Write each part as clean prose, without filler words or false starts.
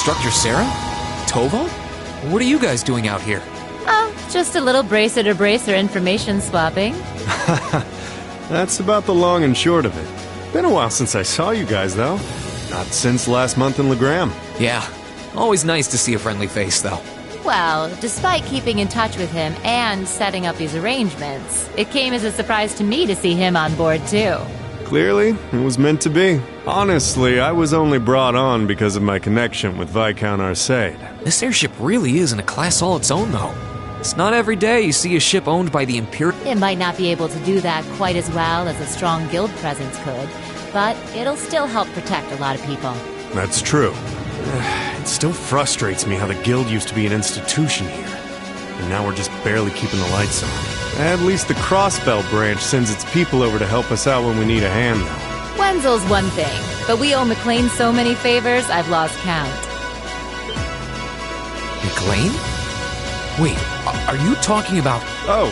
Instructor Sarah? Tova? What are you guys doing out here? Oh, just a little bracer-to-bracer information swapping. That's about the long and short of it. Been a while since I saw you guys, though. Not since last month in Legram. Yeah, always nice to see a friendly face, though. Well, despite keeping in touch with him and setting up these arrangements, it came as a surprise to me to see him on board, too. Clearly, it was meant to be. Honestly, I was only brought on because of my connection with Viscount Arcade. This airship really is in a class all its own, though. It's not every day you see a ship owned by the Imperial... It might not be able to do that quite as well as a strong guild presence could, but it'll still help protect a lot of people. That's true. It still frustrates me how the guild used to be an institution here. And now we're just barely keeping the lights on. At least the Crossbell branch sends its people over to help us out when we need a hand, though. Wenzel's one thing, but we owe McLean so many favors, I've lost count. McLean? Wait, are you talking about... Oh,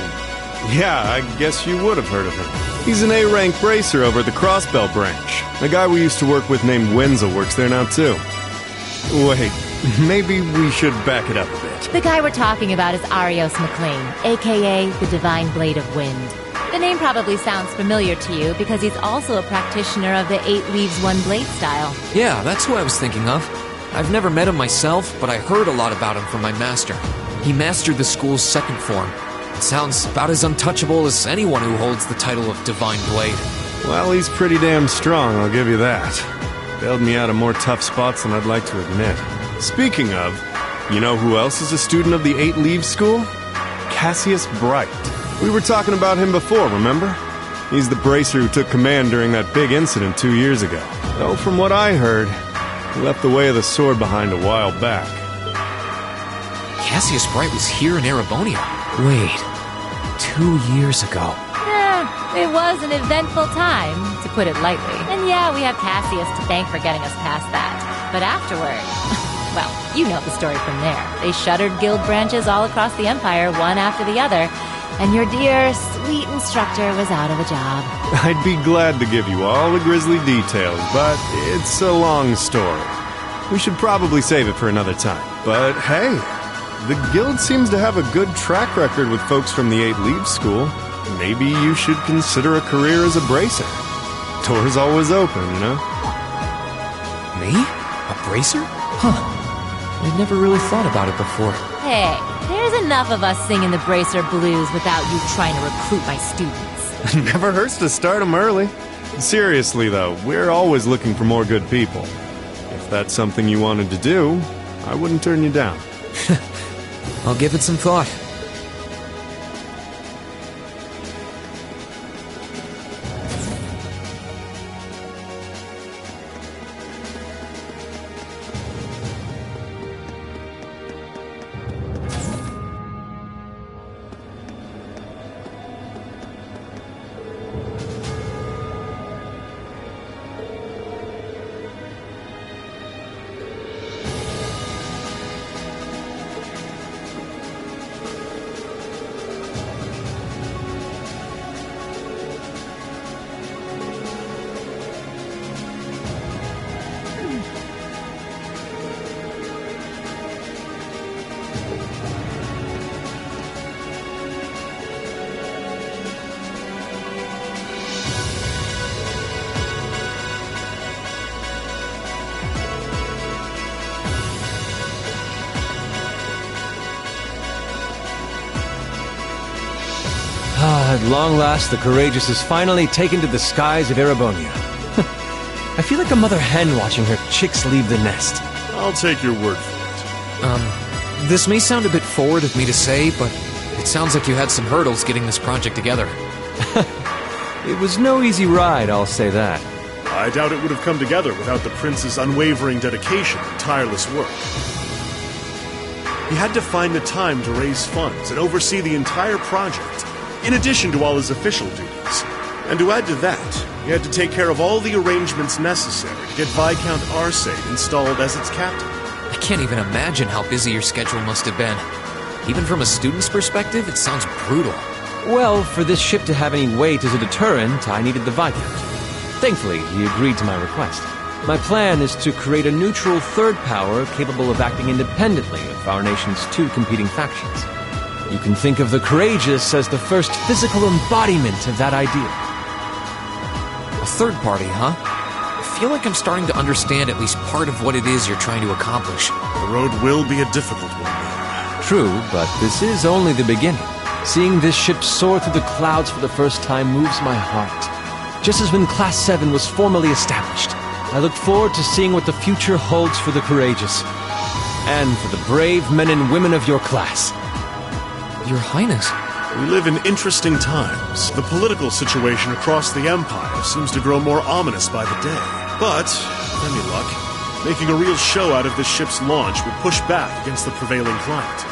yeah, I guess you would have heard of him. He's an A-rank bracer over at the Crossbell branch. A guy we used to work with named Wenzel works there now, too. Wait, maybe we should back it up a bit. The guy we're talking about is Arios McLean, aka the Divine Blade of Wind. The name probably sounds familiar to you because he's also a practitioner of the 8 Leaves 1 Blade style. Yeah, that's who I was thinking of. I've never met him myself, but I heard a lot about him from my master. He mastered the school's second form. It sounds about as untouchable as anyone who holds the title of Divine Blade. Well, he's pretty damn strong, I'll give you that. Bailed me out of more tough spots than I'd like to admit. Speaking of, you know who else is a student of the 8 Leaves School? Cassius Bright. We were talking about him before, remember? He's the bracer who took command during that big incident 2 years ago. Though from what I heard, he left the way of the sword behind a while back. Cassius Bright was here in Erebonia. Wait, 2 years ago. It was an eventful time, to put it lightly. And yeah, we have Cassius to thank for getting us past that. But afterward, well, you know the story from there. They shuttered guild branches all across the Empire, one after the other, and your dear, sweet instructor was out of a job. I'd be glad to give you all the grisly details, but it's a long story. We should probably save it for another time. But hey, the guild seems to have a good track record with folks from the 8 Leaves School. Maybe you should consider a career as a bracer. Door's always open, you know? Me? A bracer? Huh. I'd never really thought about it before. Hey, there's enough of us singing the bracer blues without you trying to recruit my students. Never hurts to start them early. Seriously, though, we're always looking for more good people. If that's something you wanted to do, I wouldn't turn you down. I'll give it some thought. At long last, the Courageous is finally taken to the skies of Erebonia. I feel like a mother hen watching her chicks leave the nest. I'll take your word for it. This may sound a bit forward of me to say, but it sounds like you had some hurdles getting this project together. It was no easy ride, I'll say that. I doubt it would have come together without the prince's unwavering dedication and tireless work. He had to find the time to raise funds and oversee the entire project, in addition to all his official duties. And to add to that, he had to take care of all the arrangements necessary to get Viscount Arcade installed as its captain. I can't even imagine how busy your schedule must have been. Even from a student's perspective, it sounds brutal. Well, for this ship to have any weight as a deterrent, I needed the Viscount. Thankfully, he agreed to my request. My plan is to create a neutral third power capable of acting independently of our nation's two competing factions. You can think of the Courageous as the first physical embodiment of that idea. A third party, huh? I feel like I'm starting to understand at least part of what it is you're trying to accomplish. The road will be a difficult one, though. True, but this is only the beginning. Seeing this ship soar through the clouds for the first time moves my heart. Just as when Class 7 was formally established, I look forward to seeing what the future holds for the Courageous. And for the brave men and women of your class. Your Highness. We live in interesting times. The political situation across the Empire seems to grow more ominous by the day. But, with any luck, making a real show out of this ship's launch will push back against the prevailing climate.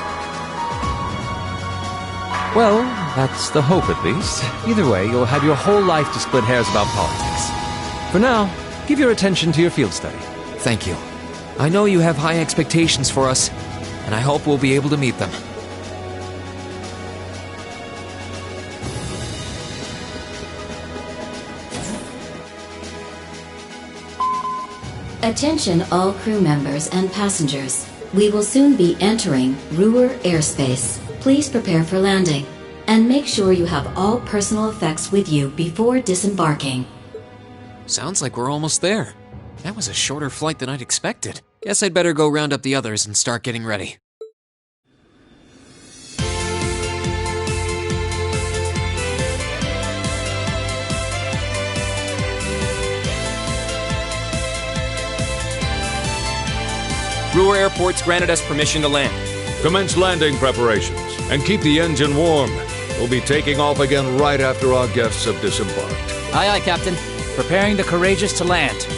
Well, that's the hope at least. Either way, you'll have your whole life to split hairs about politics. For now, give your attention to your field study. Thank you. I know you have high expectations for us, and I hope we'll be able to meet them. Attention all crew members and passengers. We will soon be entering Ruhr airspace. Please prepare for landing, and make sure you have all personal effects with you before disembarking. Sounds like we're almost there. That was a shorter flight than I'd expected. Guess I'd better go round up the others and start getting ready. Ruhr Airport's granted us permission to land. Commence landing preparations and keep the engine warm. We'll be taking off again right after our guests have disembarked. Aye, aye, Captain. Preparing the Courageous to land.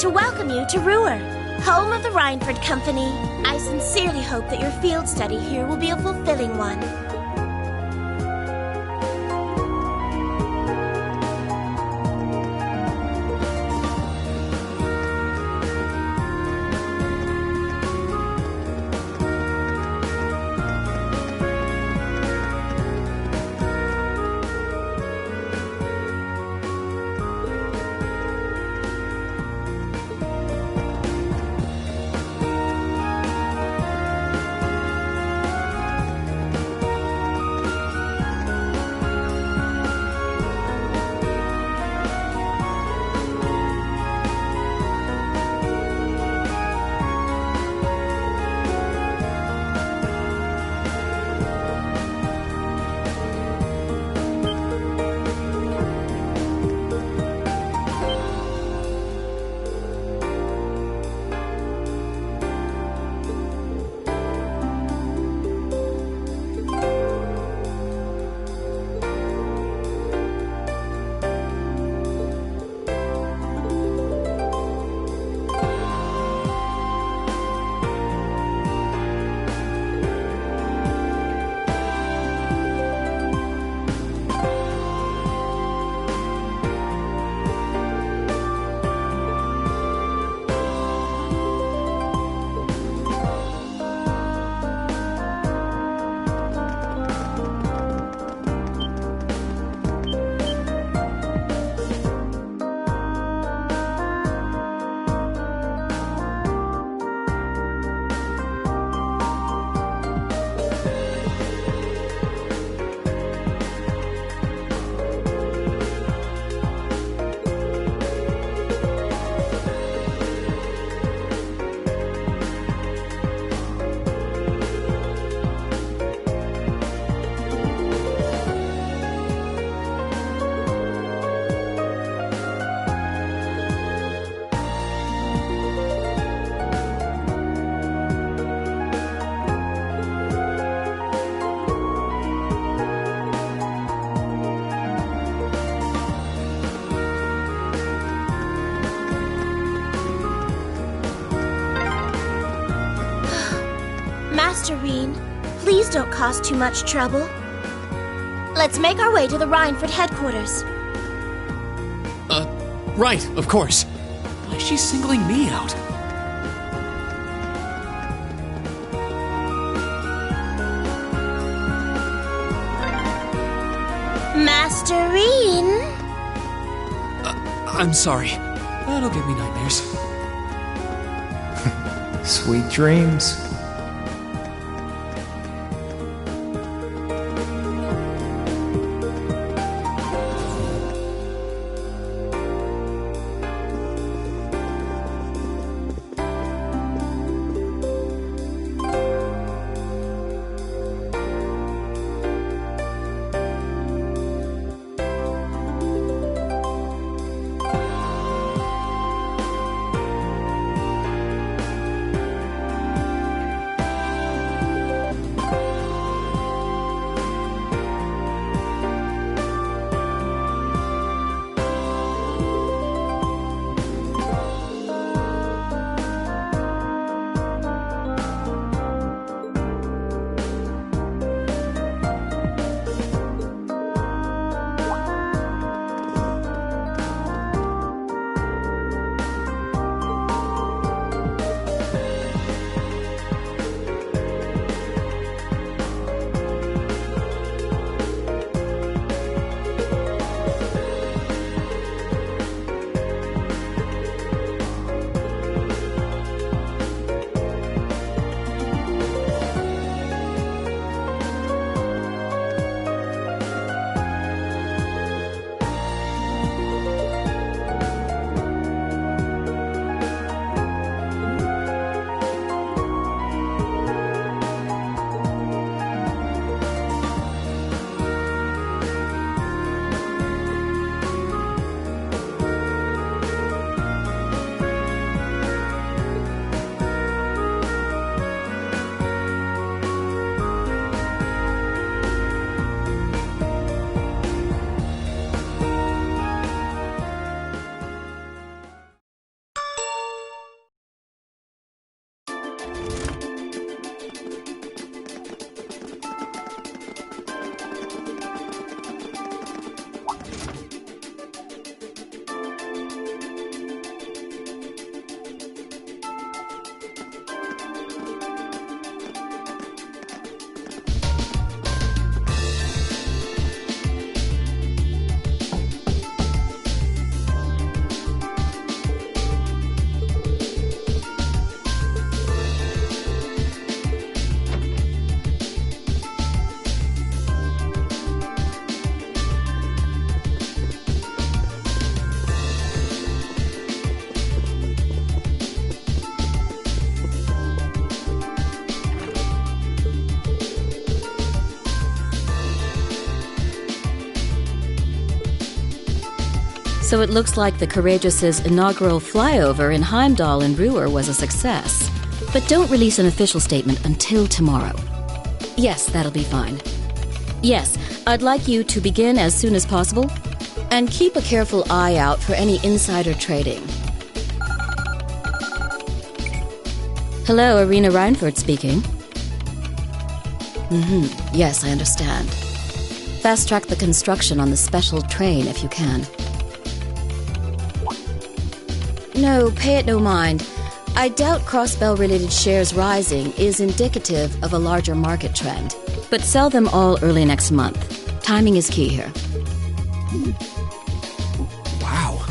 to welcome you to Ruhr, home of the Reinford Company. I sincerely hope that your field study here will be a fulfilling one. Master Rean, please don't cause too much trouble. Let's make our way to the Reinford headquarters. Right, of course. Why is she singling me out? Master Rean? I'm sorry. That'll give me nightmares. Sweet dreams. So it looks like the Courageous' inaugural flyover in Heimdall and Ruhr was a success. But don't release an official statement until tomorrow. Yes, that'll be fine. Yes, I'd like you to begin as soon as possible, and keep a careful eye out for any insider trading. Hello, Irina Reinford speaking. Yes, I understand. Fast-track the construction on the special train if you can. No, pay it no mind. I doubt Crossbell-related shares rising is indicative of a larger market trend. But sell them all early next month. Timing is key here. Wow.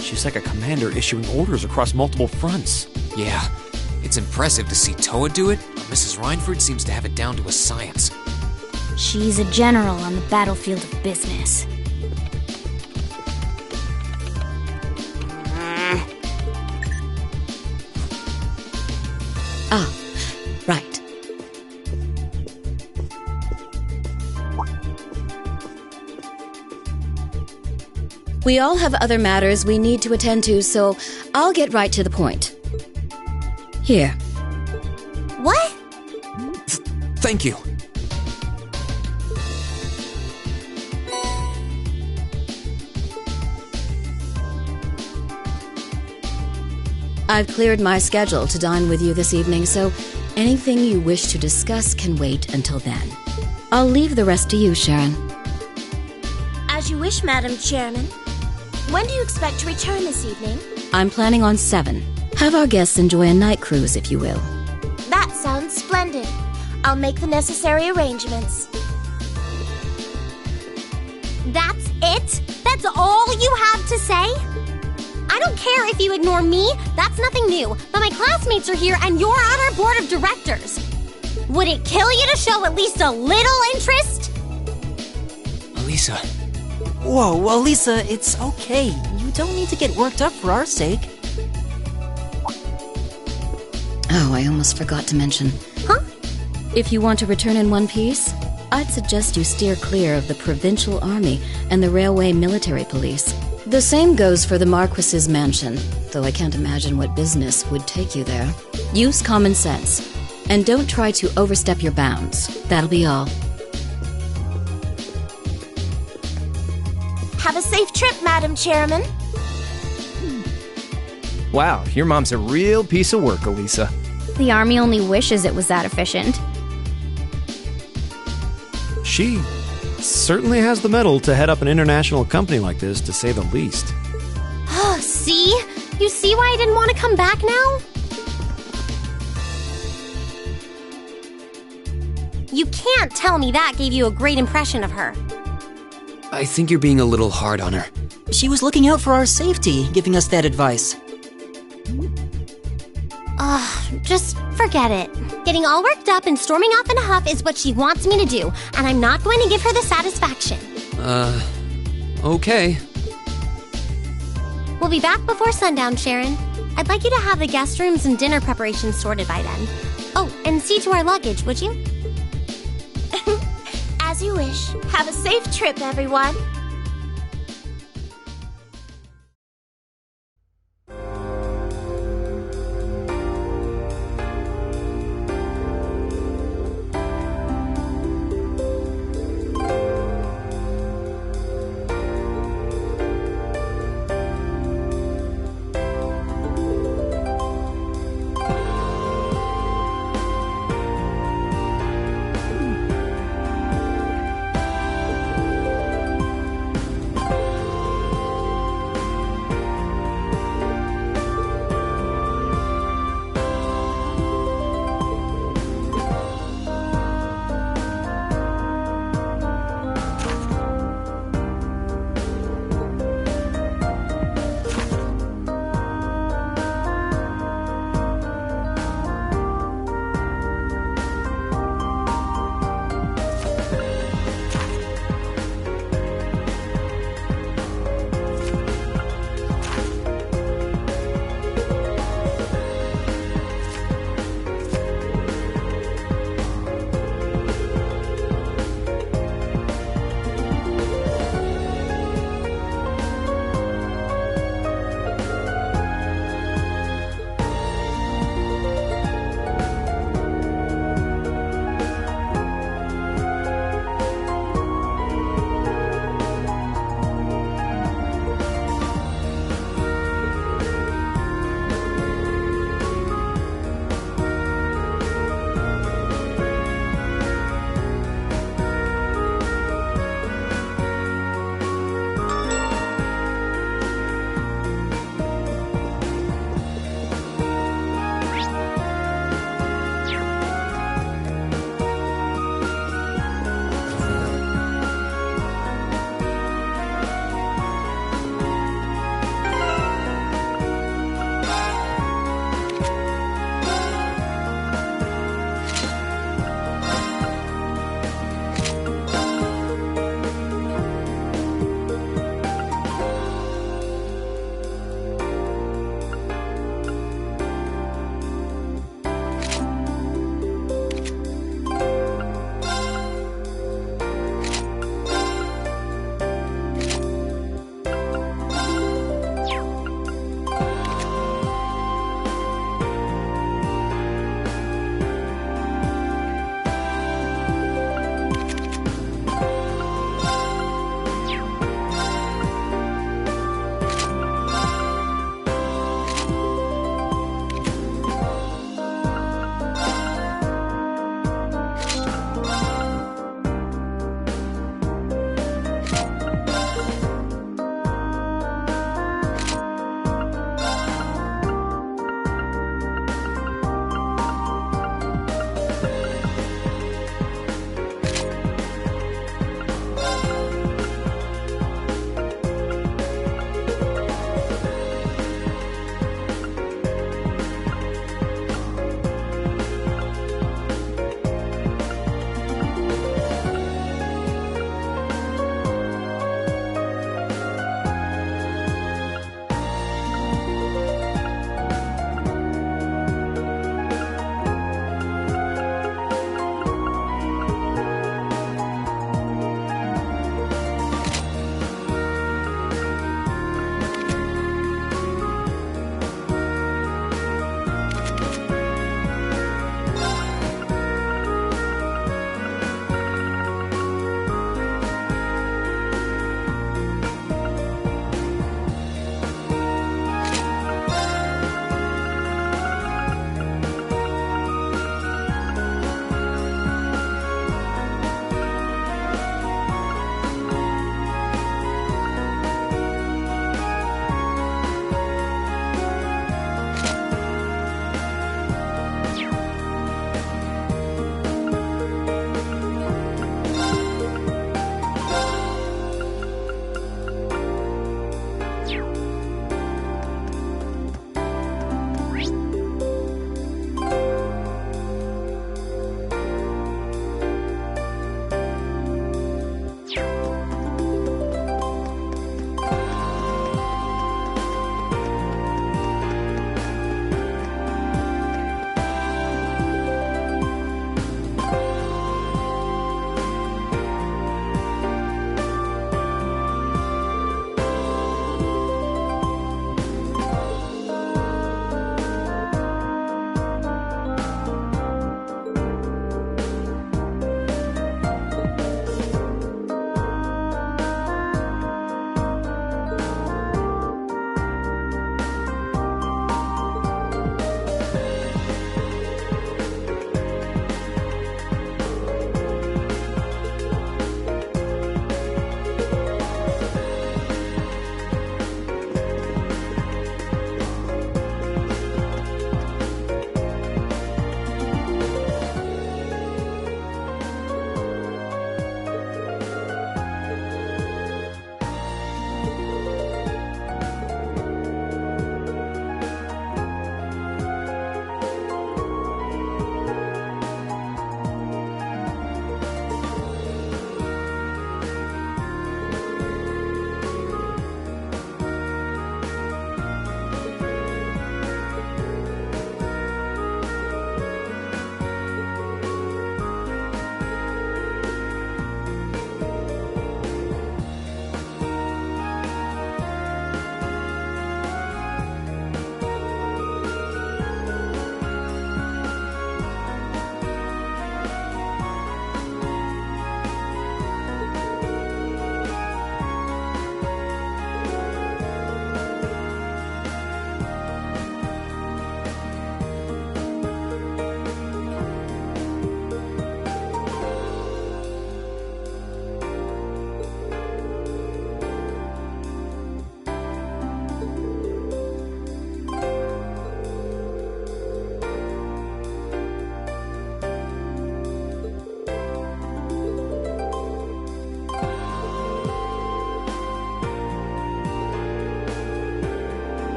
She's like a commander issuing orders across multiple fronts. Yeah, it's impressive to see Toa do it, but Mrs. Reinford seems to have it down to a science. She's a general on the battlefield of business. Ah, right. We all have other matters we need to attend to, so I'll get right to the point. Here. What? Thank you. I've cleared my schedule to dine with you this evening, so anything you wish to discuss can wait until then. I'll leave the rest to you, Sharon. As you wish, Madam Chairman. When do you expect to return this evening? I'm planning on 7. Have our guests enjoy a night cruise, if you will. That sounds splendid. I'll make the necessary arrangements. That's it? That's all you have to say? I don't care if you ignore me, that's nothing new, but my classmates are here and you're on our board of directors. Would it kill you to show at least a little interest? Elisa. Whoa, Elisa, it's okay. You don't need to get worked up for our sake. Oh, I almost forgot to mention. Huh? If you want to return in one piece, I'd suggest you steer clear of the Provincial Army and the Railway Military Police. The same goes for the Marquis's mansion, though I can't imagine what business would take you there. Use common sense, and don't try to overstep your bounds. That'll be all. Have a safe trip, Madam Chairman. Wow, your mom's a real piece of work, Elisa. The Army only wishes it was that efficient. She certainly has the mettle to head up an international company like this, to say the least. See? You see why I didn't want to come back now? You can't tell me that gave you a great impression of her. I think you're being a little hard on her. She was looking out for our safety, giving us that advice. Just forget it. Getting all worked up and storming off in a huff is what she wants me to do, and I'm not going to give her the satisfaction. Okay. We'll be back before sundown, Sharon. I'd like you to have the guest rooms and dinner preparations sorted by then. Oh, and see to our luggage, would you? As you wish. Have a safe trip, everyone.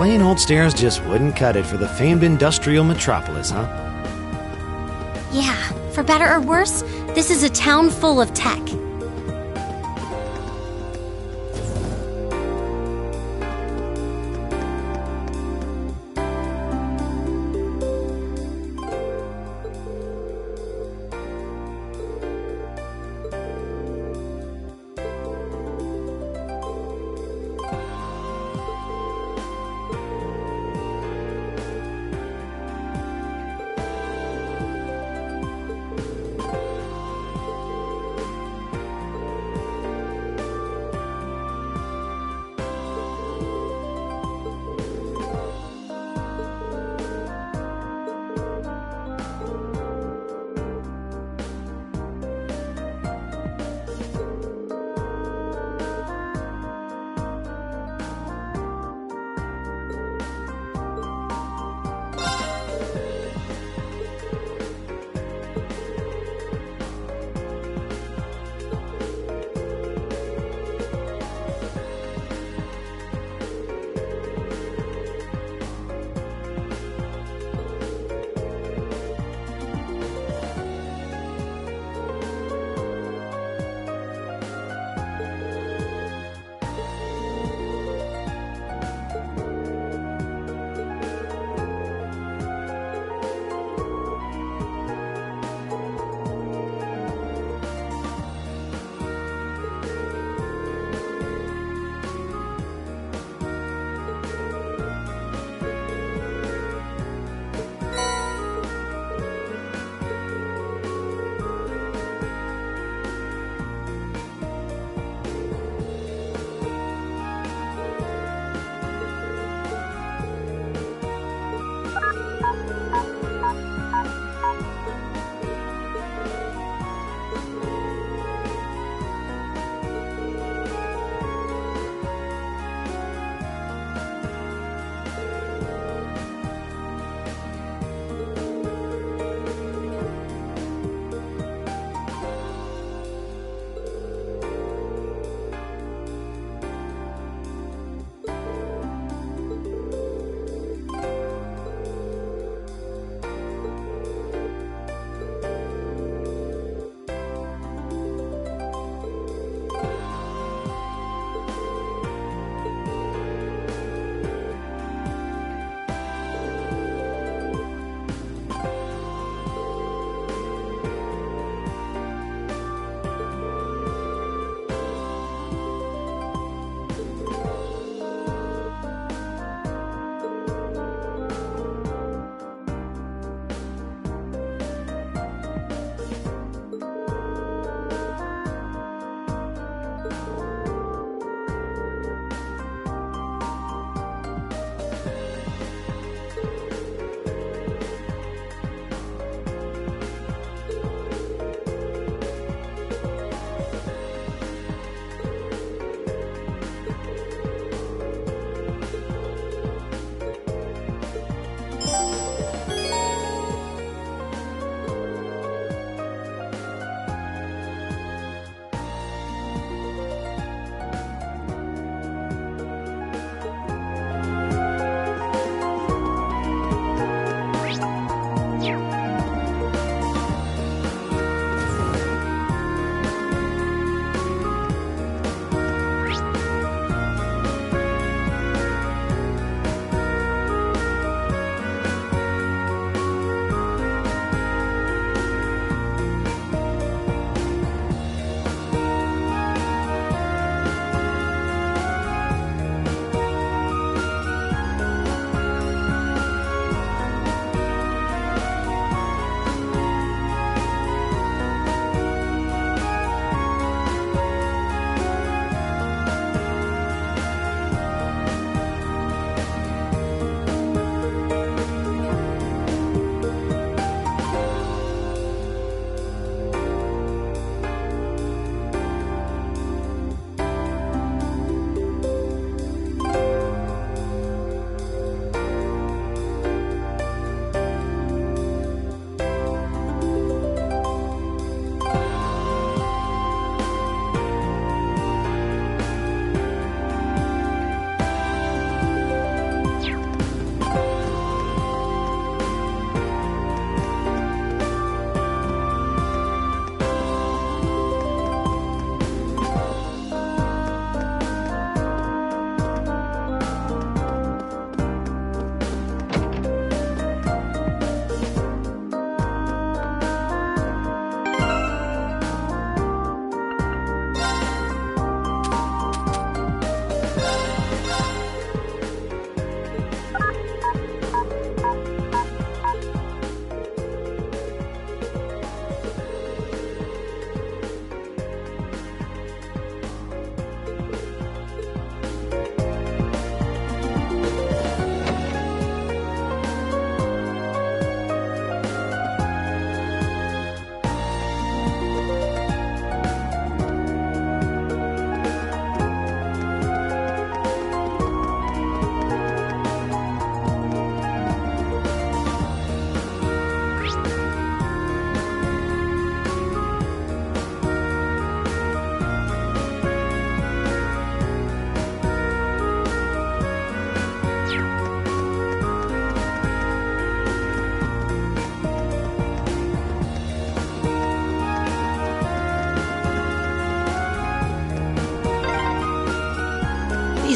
plain old stairs just wouldn't cut it for the famed industrial metropolis, huh? Yeah, for better or worse, this is a town full of tech.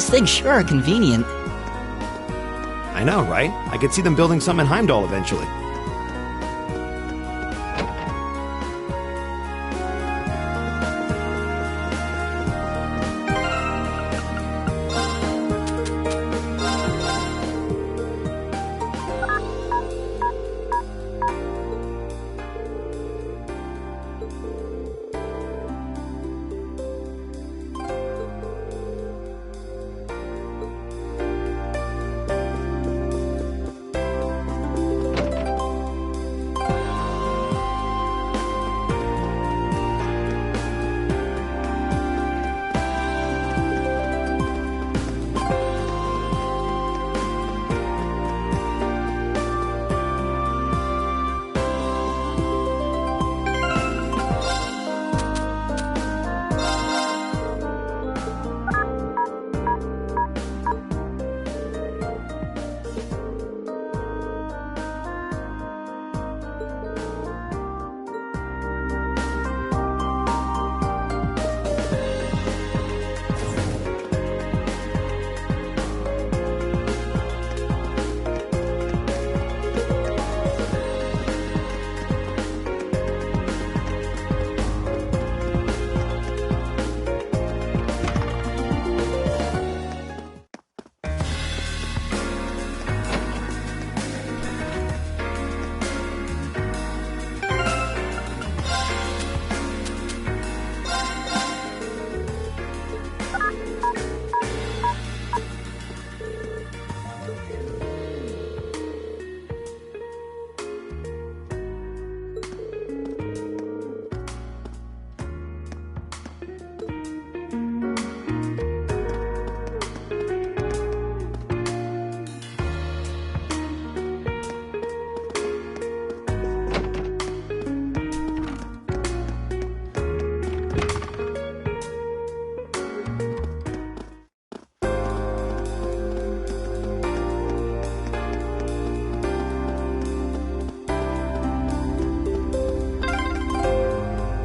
These things sure are convenient. I know, right? I could see them building some in Heimdall eventually.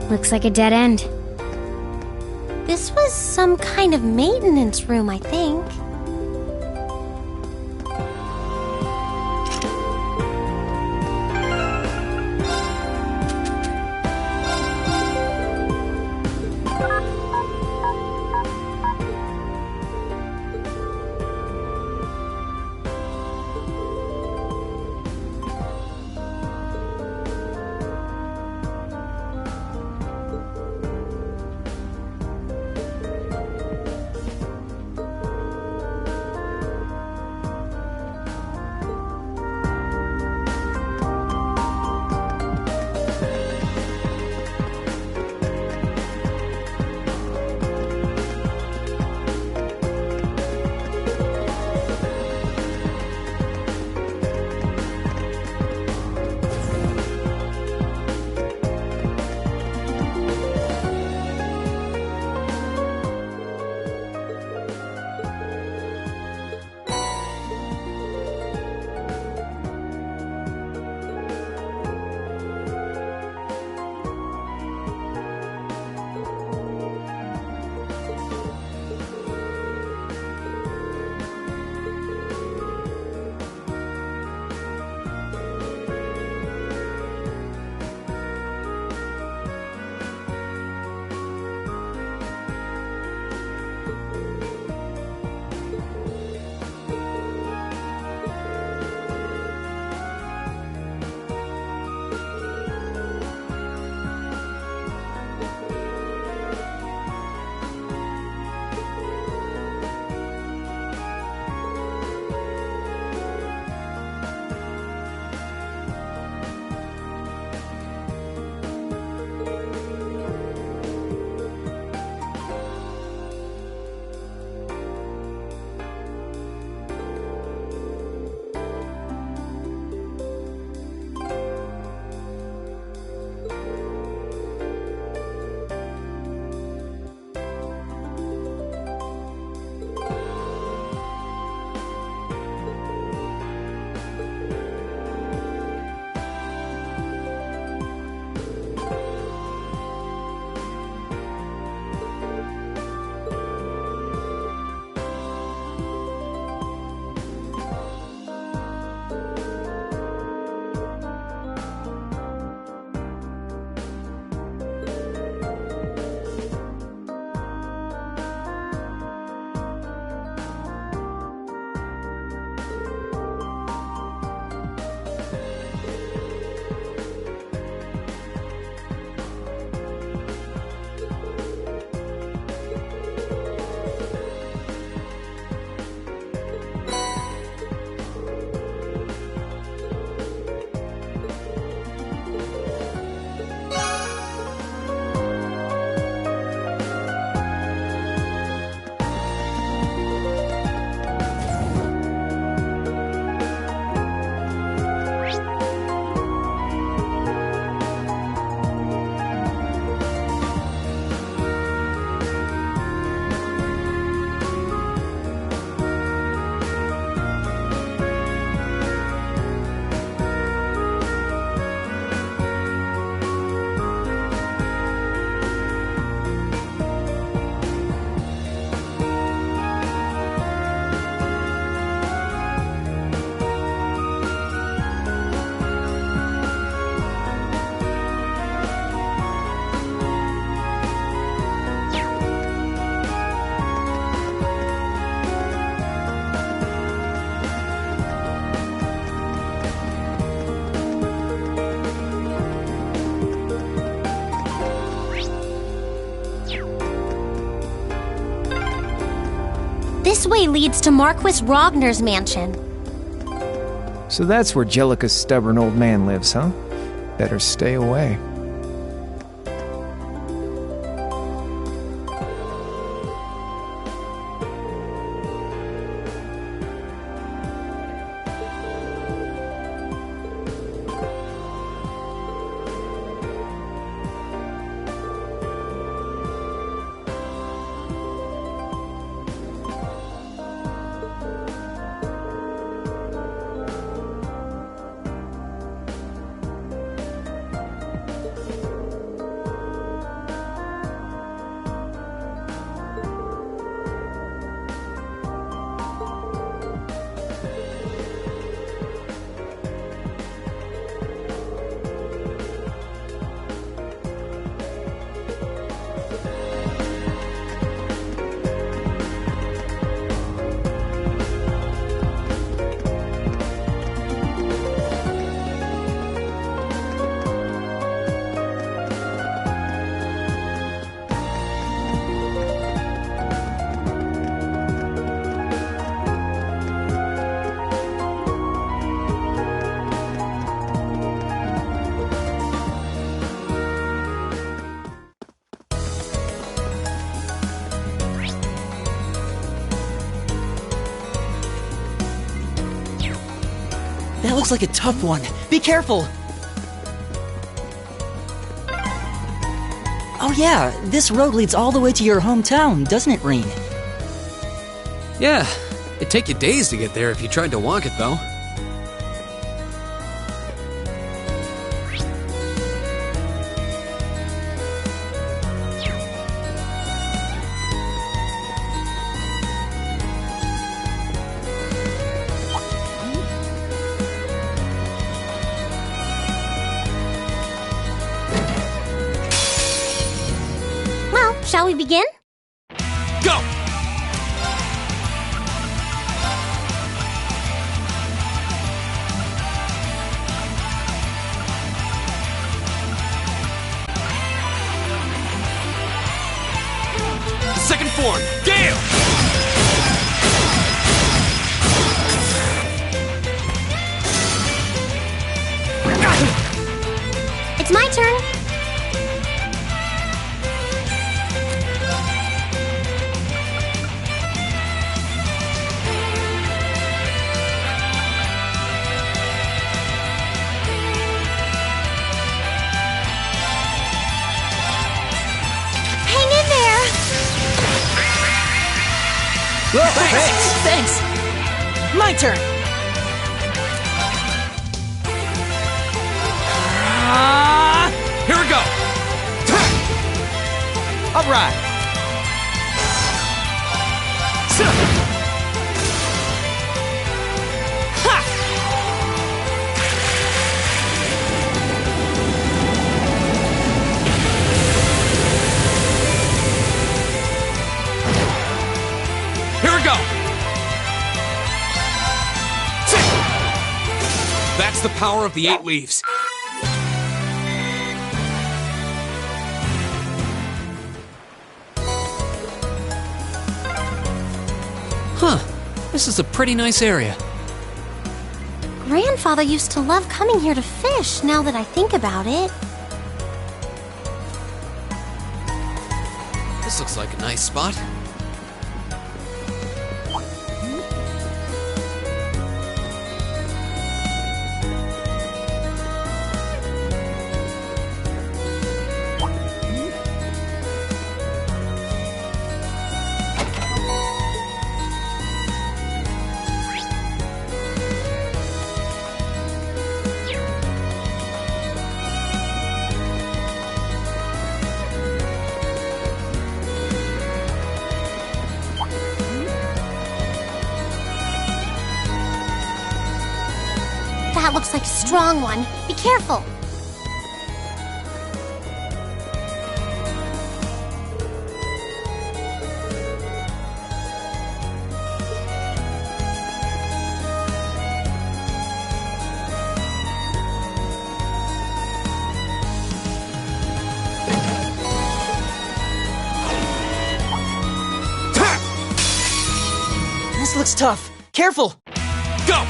Looks like a dead end. This was some kind of maintenance room, I think. This way leads to Marquis Rogner's mansion. So that's where Jellica's stubborn old man lives, huh? Better stay away. That looks like a tough one. Be careful! Oh yeah, this road leads all the way to your hometown, doesn't it, Rean? Yeah, it'd take you days to get there if you tried to walk it, though. Shall we begin? Go! Second form, Gale! It's my turn. Whoa, thanks! My turn! Here we go! Alright! Here we go! That's the power of the 8 leaves. Huh. This is a pretty nice area. Grandfather used to love coming here to fish, now that I think about it. This looks like a nice spot. That looks like a strong one. Be careful. looks tough. Careful! Go!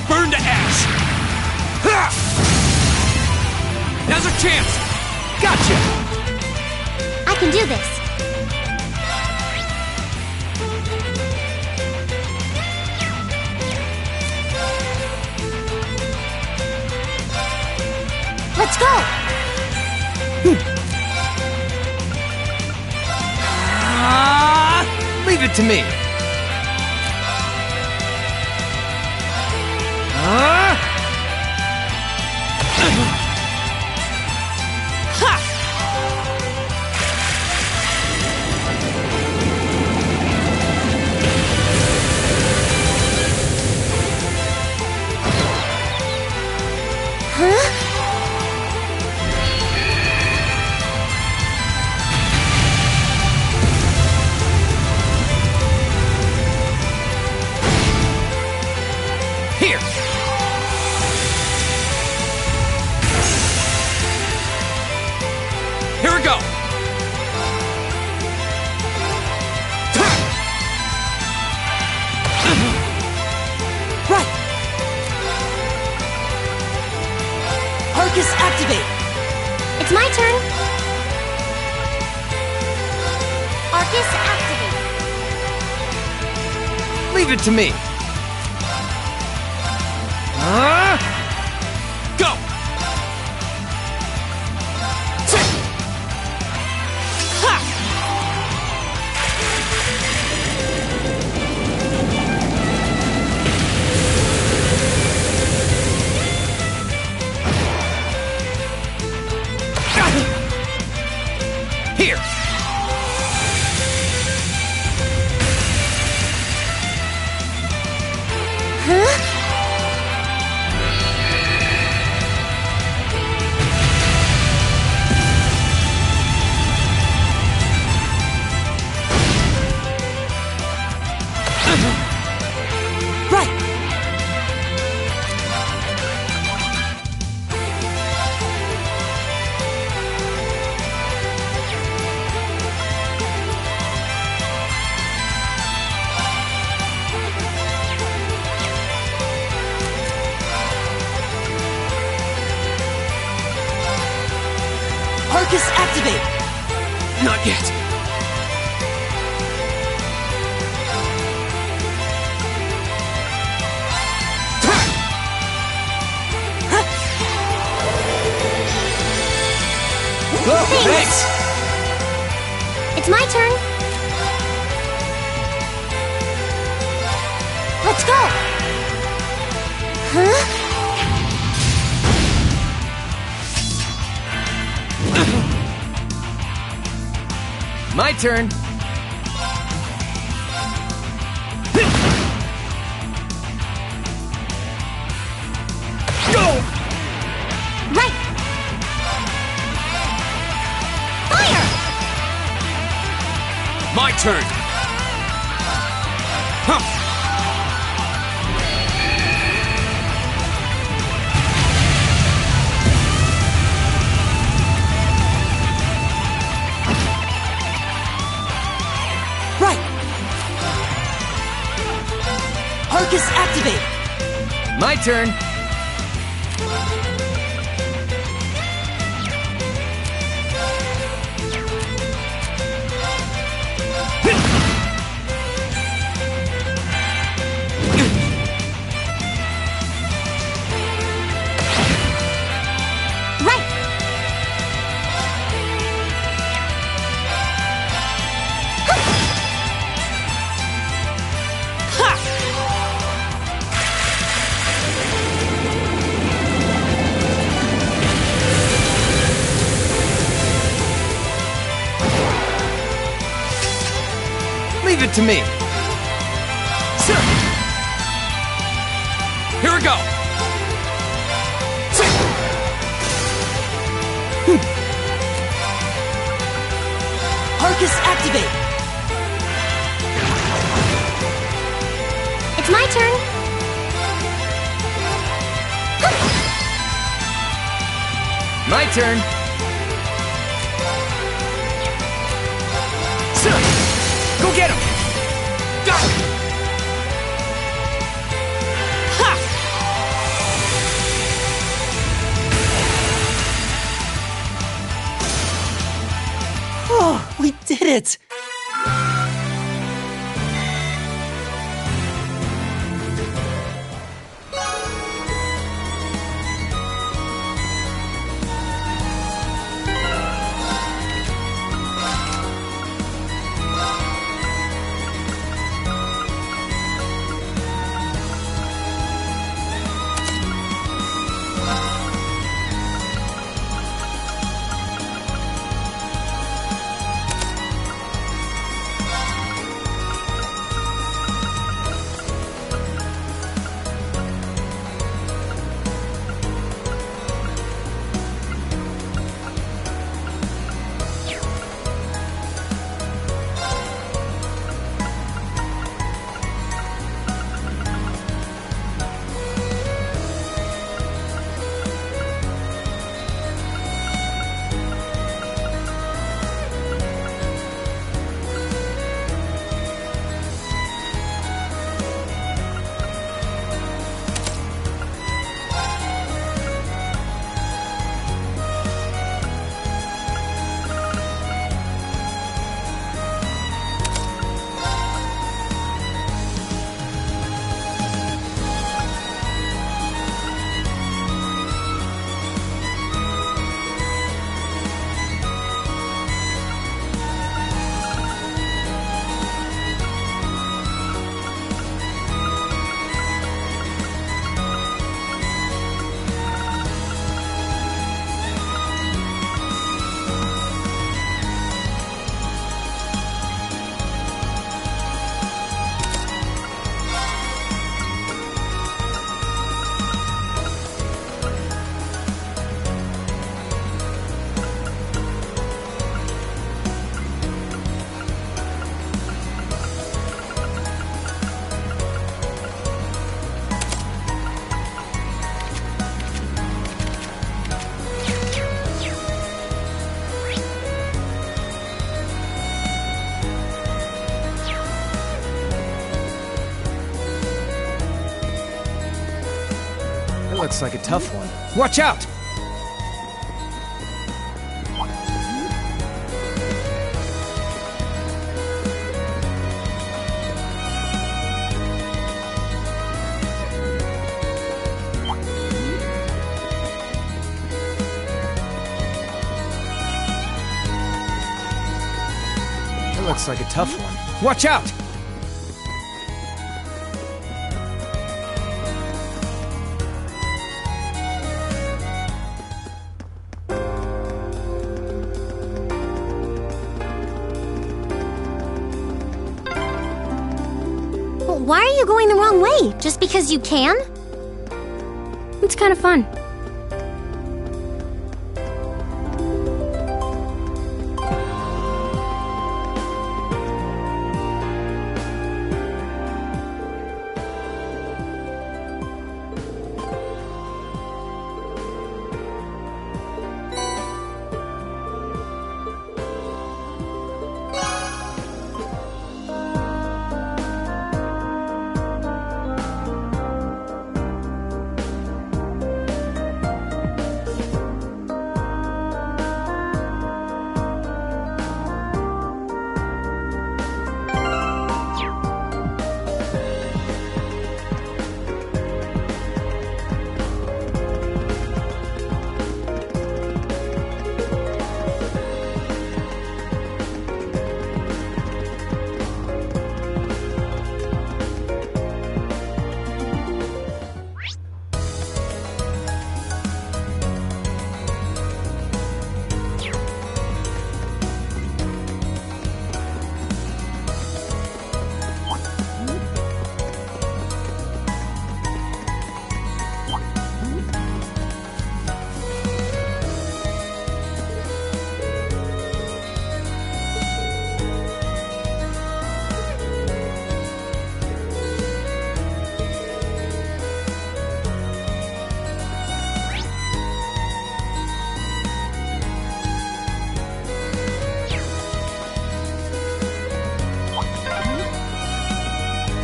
Burn to ash! Ha! Now's our chance! Gotcha! I can do this. Let's go! Leave it to me. Here! Here we go! Right! Arcus, activate! It's my turn. Arcus, activate. Leave it to me. Go! Here! Right! Arcus, activate! Not yet. Thanks! It's my turn. Let's go! Huh? My turn. Go! Right! Fire! My turn! Huh! Right! Arcus, activate! My turn. Right! Leave it to me. Sure! Here we go! Arcus, activate! It's my turn. My turn. it! Looks like a tough one. Watch out! It looks like a tough one. Watch out! Why are you going the wrong way? Just because you can? It's kind of fun.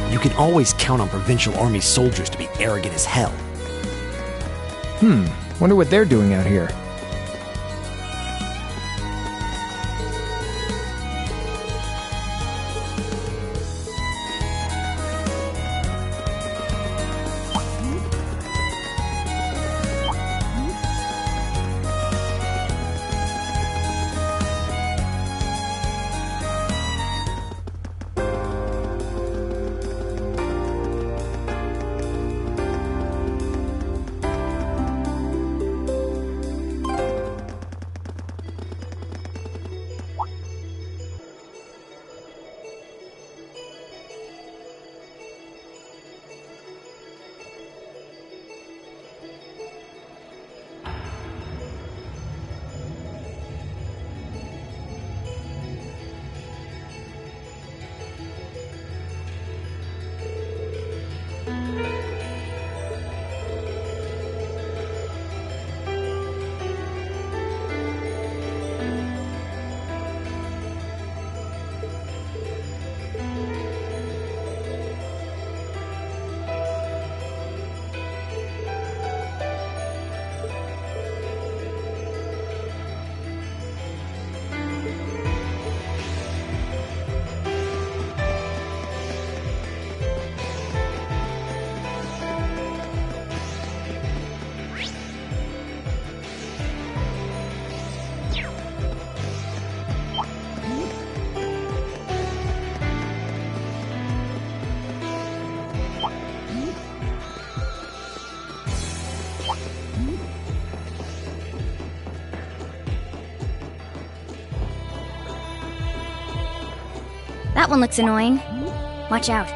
You can always count on Provincial Army soldiers to be arrogant as hell. Wonder what they're doing out here. That one looks annoying. Watch out.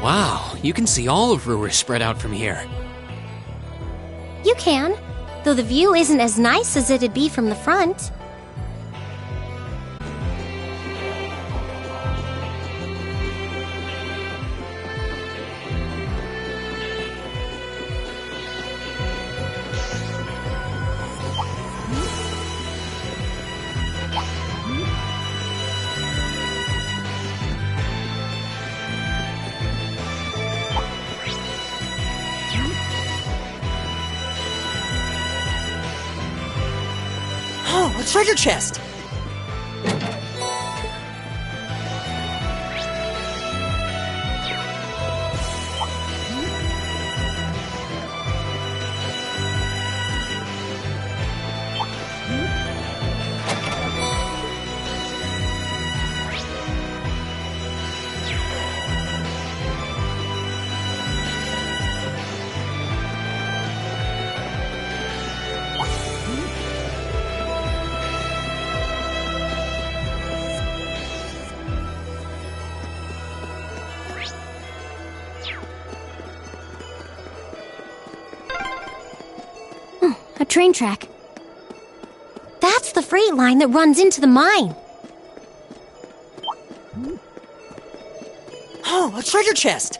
Wow, you can see all of Ruhr spread out from here. You can, though the view isn't as nice as it'd be from the front. Oh, a treasure chest! A train track. That's the freight line that runs into the mine. Oh, a treasure chest!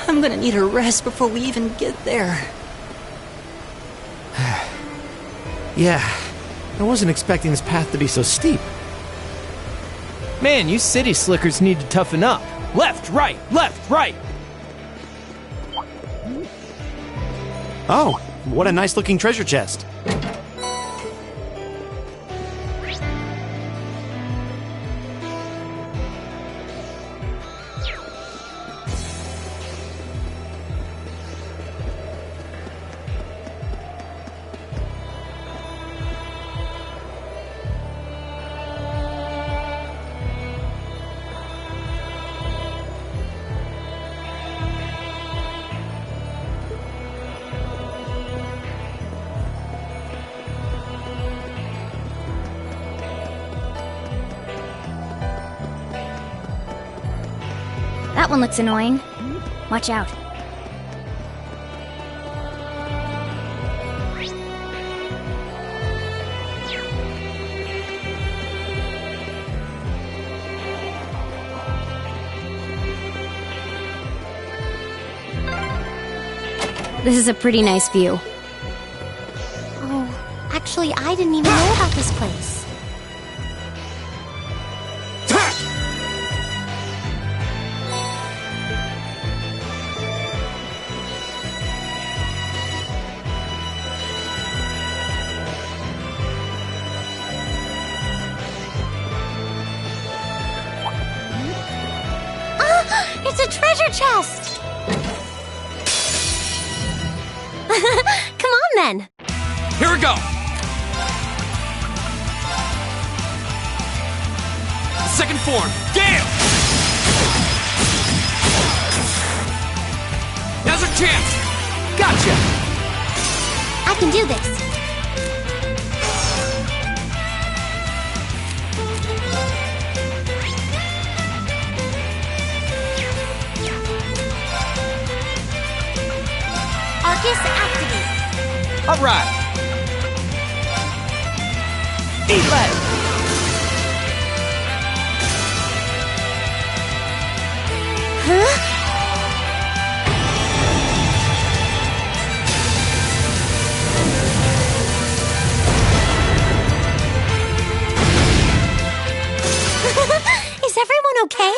I'm gonna need a rest before we even get there. Yeah, I wasn't expecting this path to be so steep. Man, you city slickers need to toughen up. Left, right, left, right! Oh, what a nice looking treasure chest. That one looks annoying. Watch out. This is a pretty nice view. Oh, actually, I didn't even know about this place. It's a treasure chest! Come on, then! Here we go! Second form, Gale! Now's our chance! Gotcha! I can do this! Arcus activate! Alright! Eat left! Huh? Is everyone okay?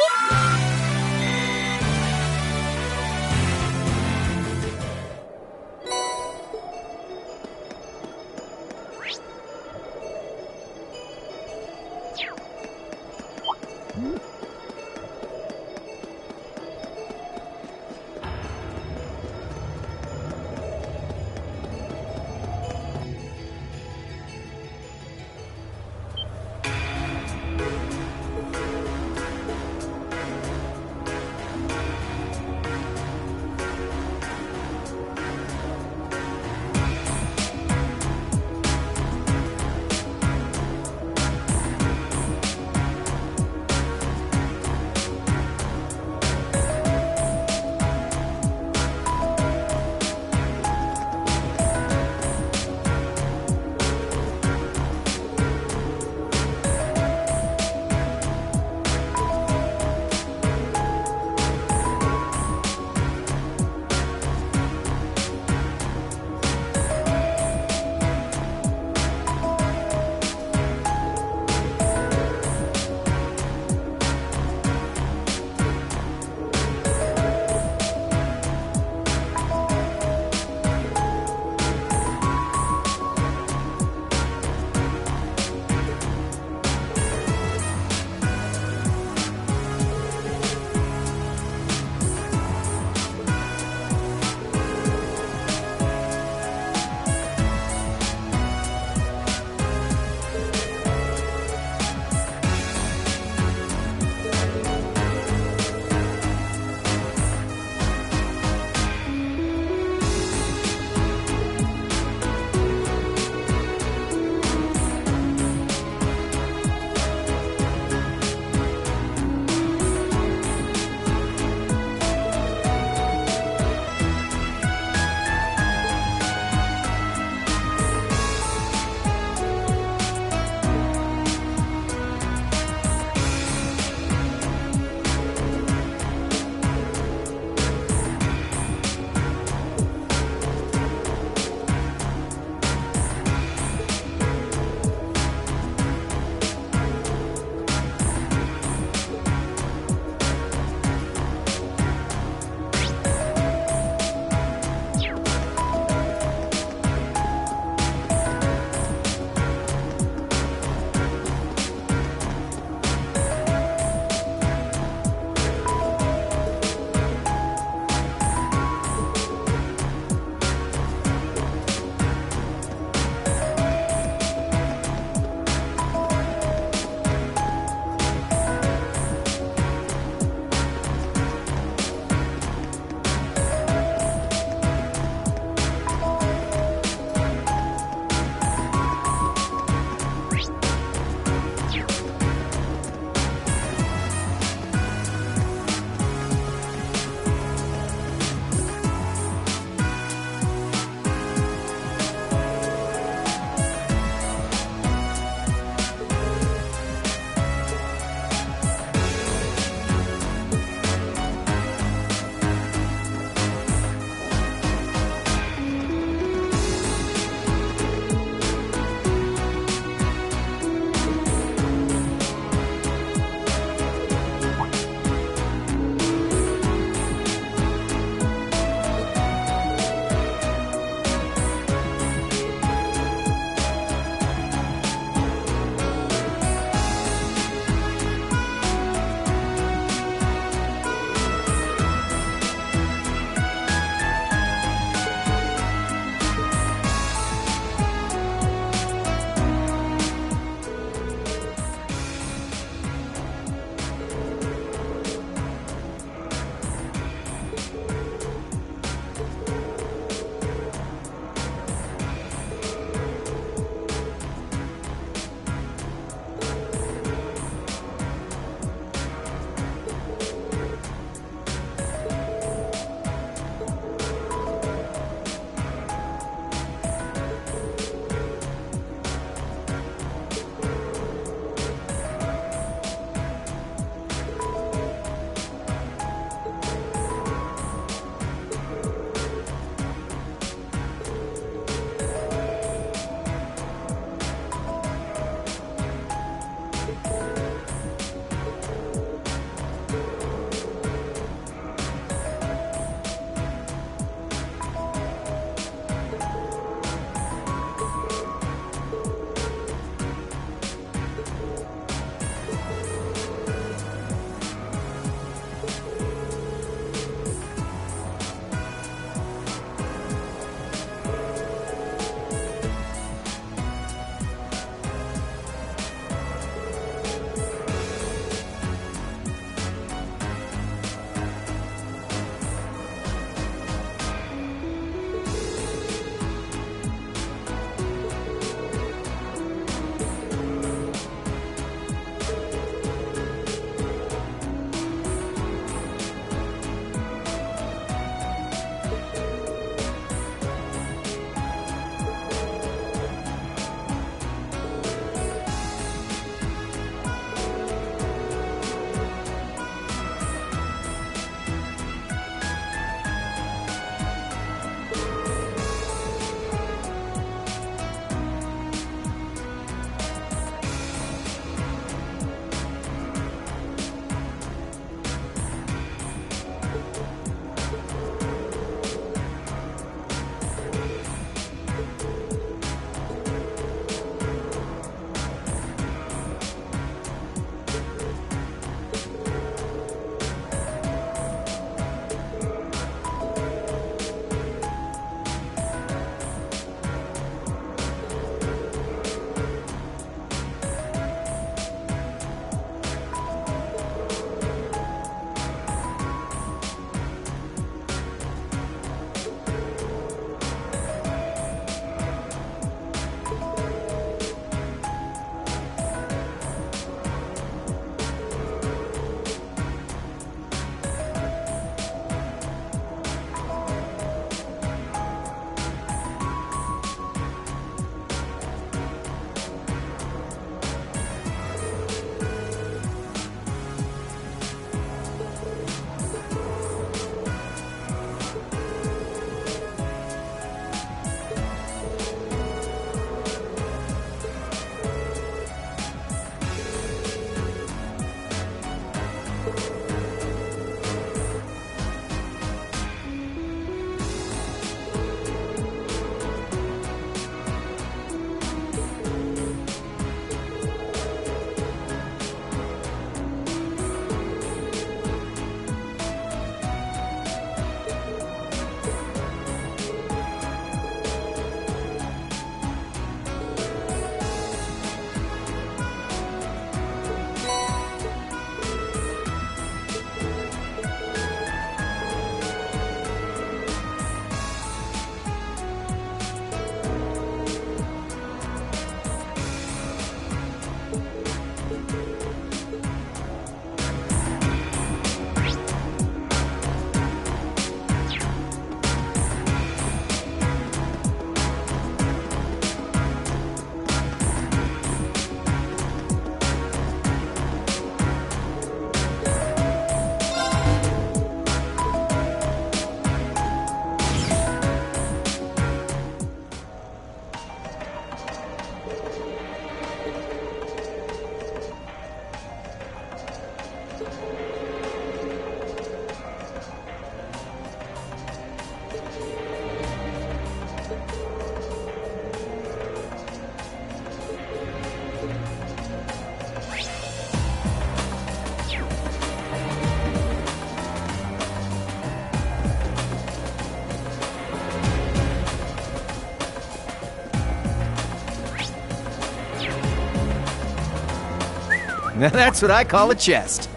Now that's what I call a chest.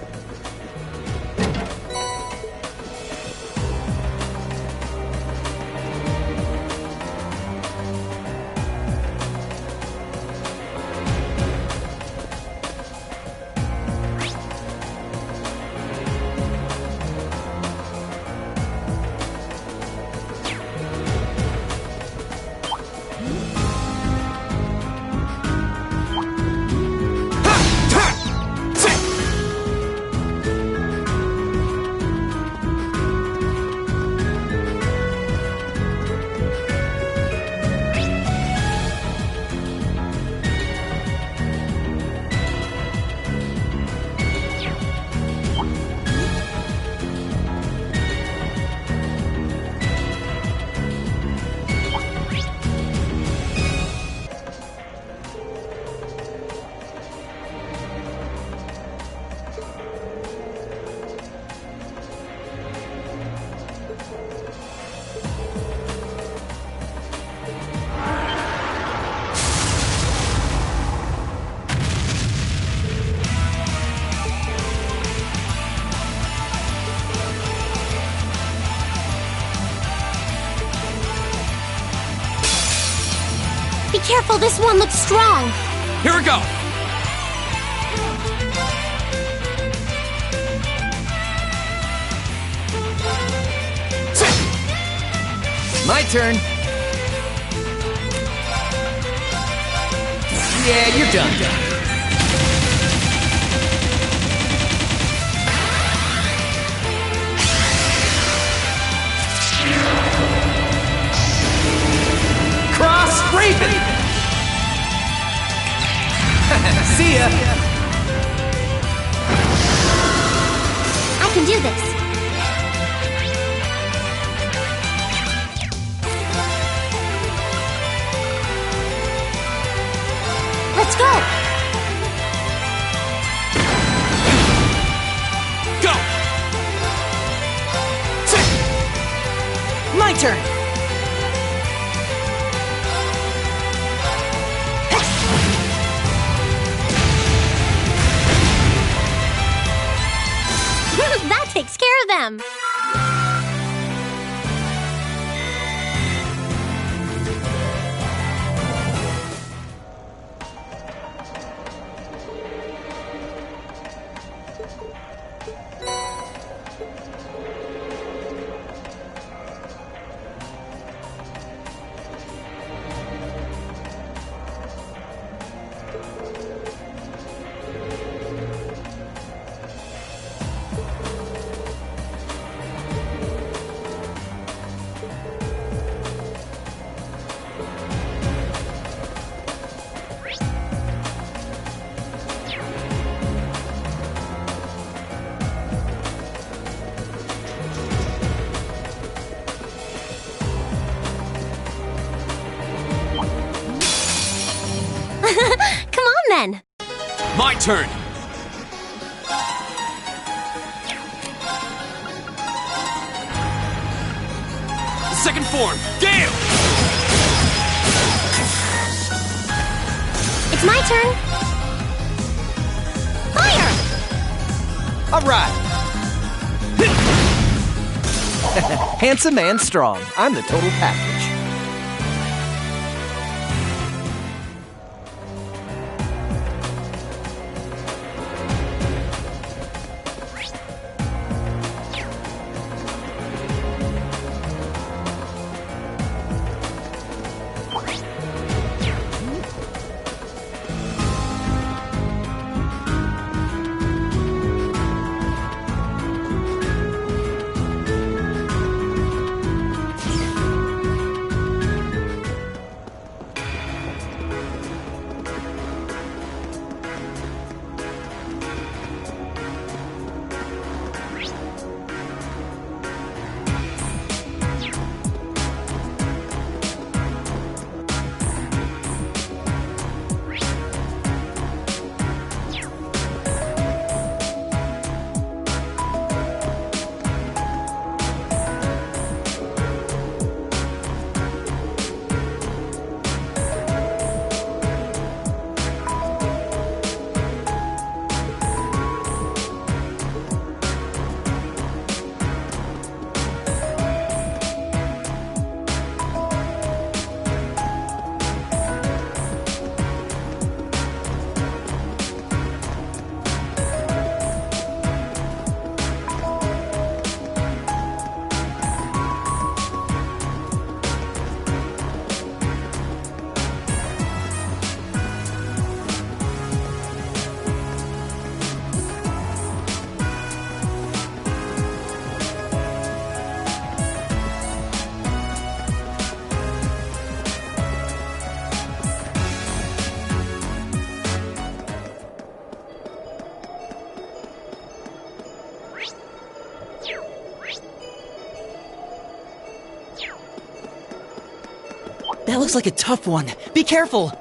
Be careful, this one looks strong. Here we go! My turn. Yeah, you're done. Cross Raven! See ya! I can do this. Let's go! Go! My turn! That takes care of them. Come on, then. My turn! Second form, Gale! It's my turn. Fire! All right. Handsome and strong. I'm the total package. That looks like a tough one. Be careful!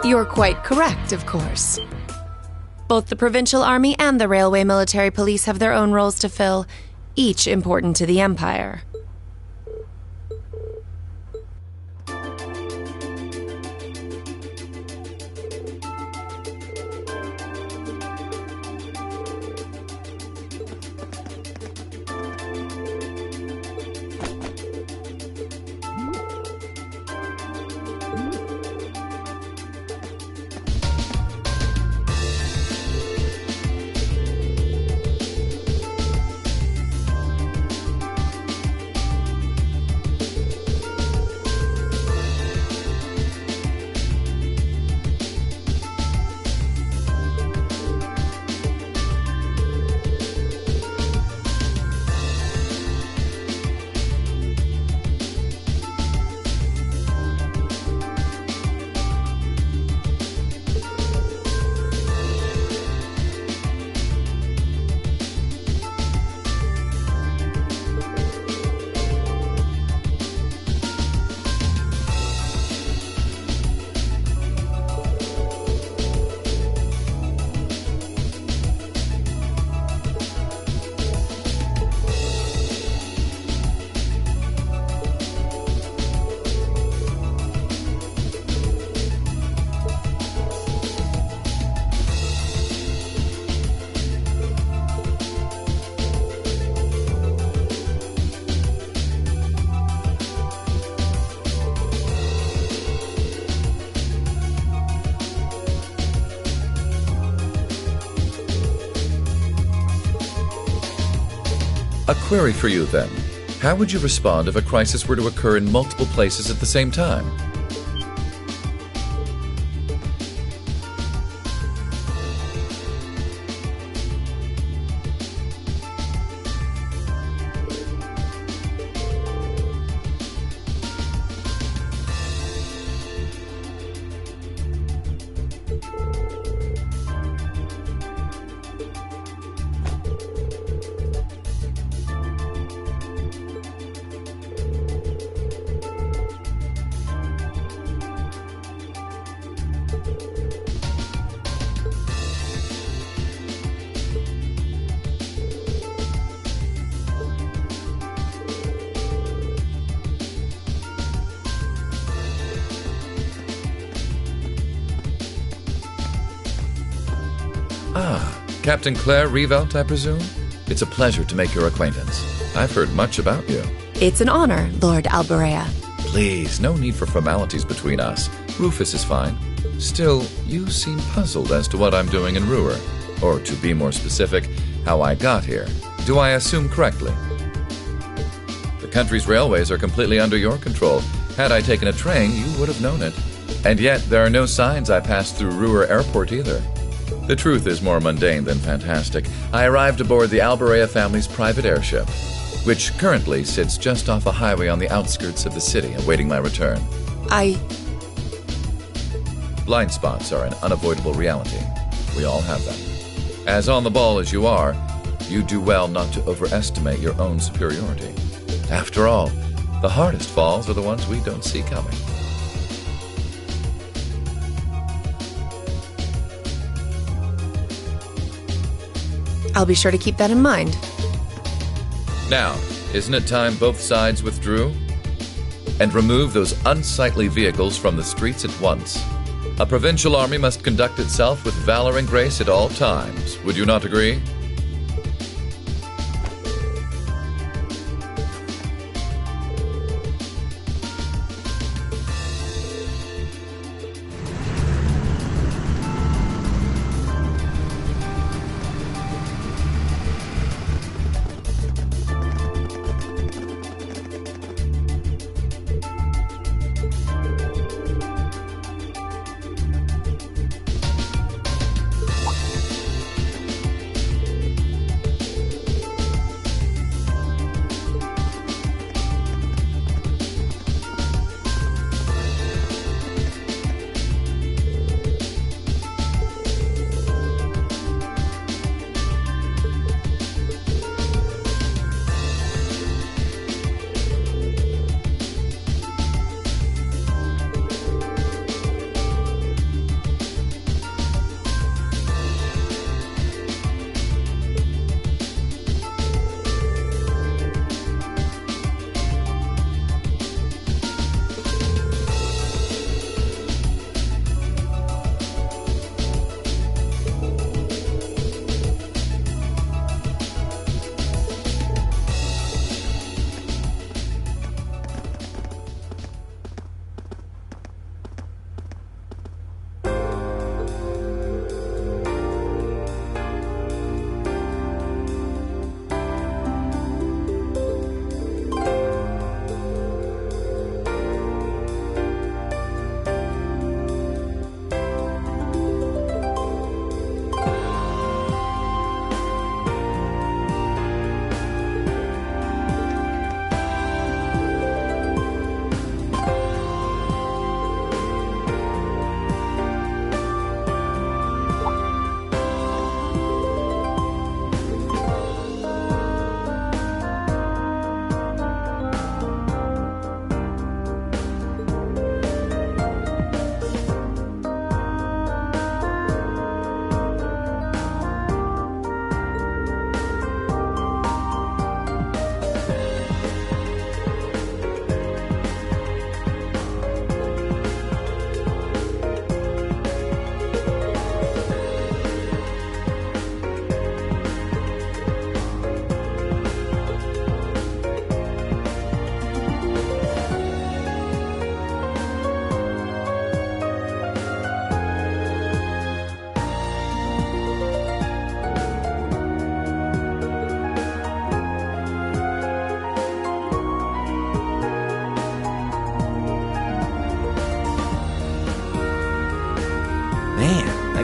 You're quite correct, of course. Both the Provincial Army and the Railway Military Police have their own roles to fill, each important to the Empire. A query for you, then. How would you respond if a crisis were to occur in multiple places at the same time? Captain Claire Revelt, I presume? It's a pleasure to make your acquaintance. I've heard much about you. It's an honor, Lord Alberea. Please, no need for formalities between us. Rufus is fine. Still, you seem puzzled as to what I'm doing in Ruhr. Or, to be more specific, how I got here. Do I assume correctly? The country's railways are completely under your control. Had I taken a train, you would have known it. And yet, there are no signs I passed through Ruhr Airport either. The truth is more mundane than fantastic. I arrived aboard the Alberea family's private airship, which currently sits just off a highway on the outskirts of the city, awaiting my return. Blind spots are an unavoidable reality. We all have them. As on the ball as you are, you do well not to overestimate your own superiority. After all, the hardest falls are the ones we don't see coming. I'll be sure to keep that in mind. Now, isn't it time both sides withdrew? And remove those unsightly vehicles from the streets at once. A provincial army must conduct itself with valor and grace at all times. Would you not agree?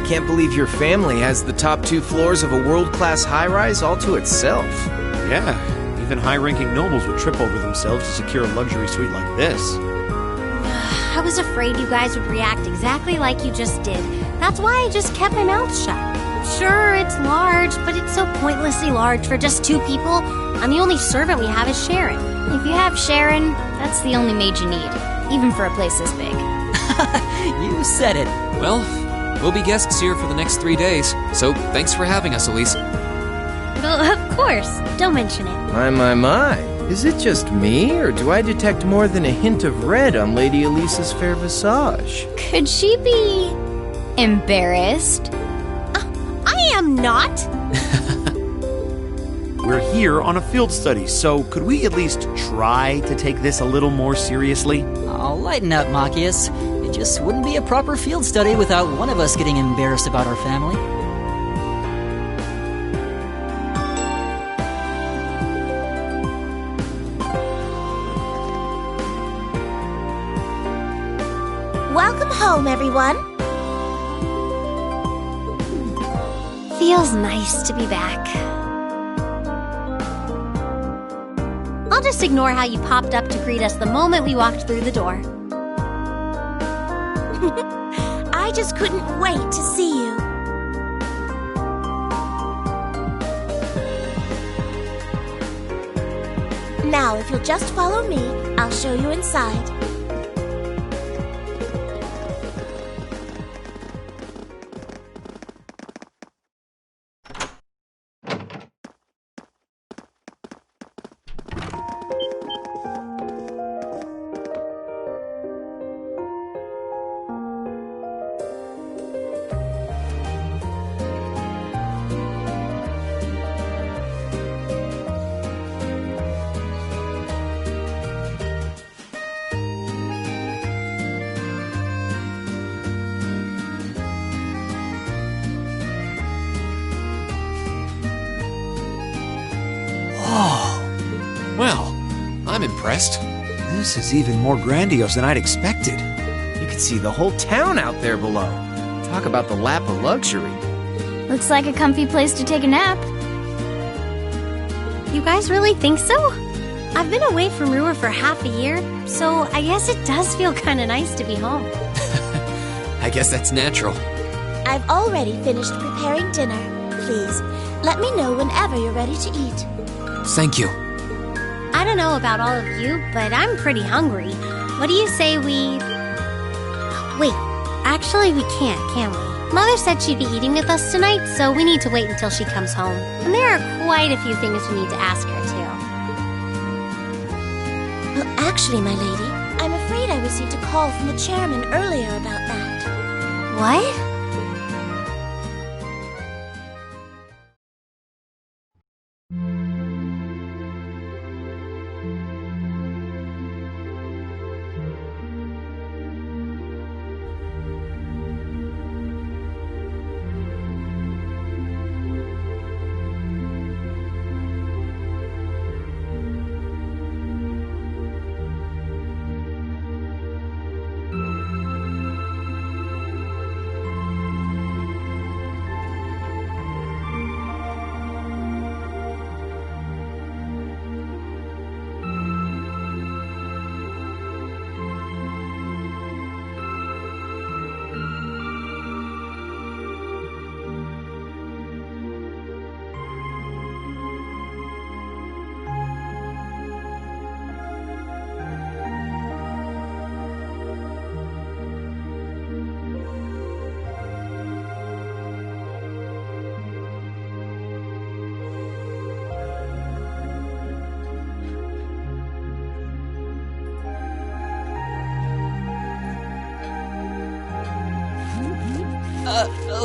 can't believe your family has the top 2 floors of a world-class high-rise all to itself. Yeah, even high-ranking nobles would trip over themselves to secure a luxury suite like this. I was afraid you guys would react exactly like you just did. That's why I just kept my mouth shut. Sure, it's large, but it's so pointlessly large for just 2 people. And the only servant we have is Sharon. If you have Sharon, that's the only maid you need, even for a place this big. You said it. Well, we'll be guests here for the next 3 days, so thanks for having us, Elise. Well, of course. Don't mention it. My. Is it just me, or do I detect more than a hint of red on Lady Elisa's fair visage? Could she be embarrassed? I am not. We're here on a field study, so could we at least try to take this a little more seriously? Oh, lighten up, Machias. It just wouldn't be a proper field study without one of us getting embarrassed about our family. Welcome home, everyone. Feels nice to be back. I'll just ignore how you popped up to greet us the moment we walked through the door. I just couldn't wait to see you. Now, if you'll just follow me, I'll show you inside. Well, I'm impressed. This is even more grandiose than I'd expected. You can see the whole town out there below. Talk about the lap of luxury. Looks like a comfy place to take a nap. You guys really think so? I've been away from Ruhr for half a year, so I guess it does feel kind of nice to be home. I guess that's natural. I've already finished preparing dinner. Please, let me know whenever you're ready to eat. Thank you. I don't know about all of you, but I'm pretty hungry. What do you say we... Wait, actually we can't, can we? Mother said she'd be eating with us tonight, so we need to wait until she comes home. And there are quite a few things we need to ask her, too. Well, actually, my lady, I'm afraid I received a call from the chairman earlier about that. What?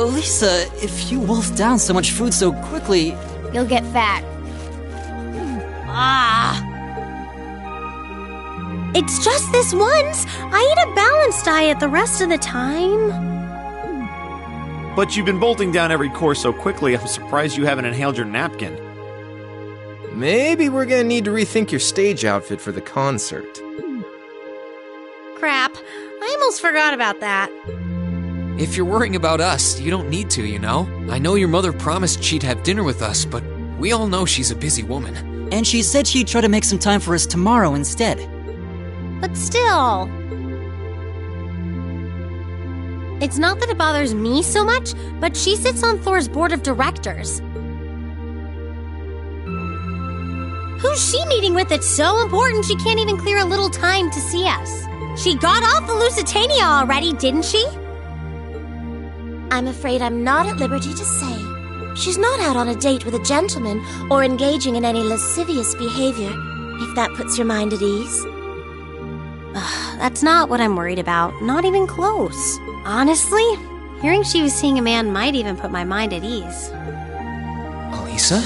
Lisa, if you wolf down so much food so quickly... You'll get fat. It's just this once. I eat a balanced diet the rest of the time. But you've been bolting down every course so quickly, I'm surprised you haven't inhaled your napkin. Maybe we're gonna need to rethink your stage outfit for the concert. Crap. I almost forgot about that. If you're worrying about us, you don't need to, you know? I know your mother promised she'd have dinner with us, but we all know she's a busy woman. And she said she'd try to make some time for us tomorrow instead. But still... It's not that it bothers me so much, but she sits on Thor's board of directors. Who's she meeting with that's so important she can't even clear a little time to see us? She got off the Lusitania already, didn't she? I'm afraid I'm not at liberty to say. She's not out on a date with a gentleman or engaging in any lascivious behavior, if that puts your mind at ease. That's not what I'm worried about. Not even close. Honestly, hearing she was seeing a man might even put my mind at ease. Elisa?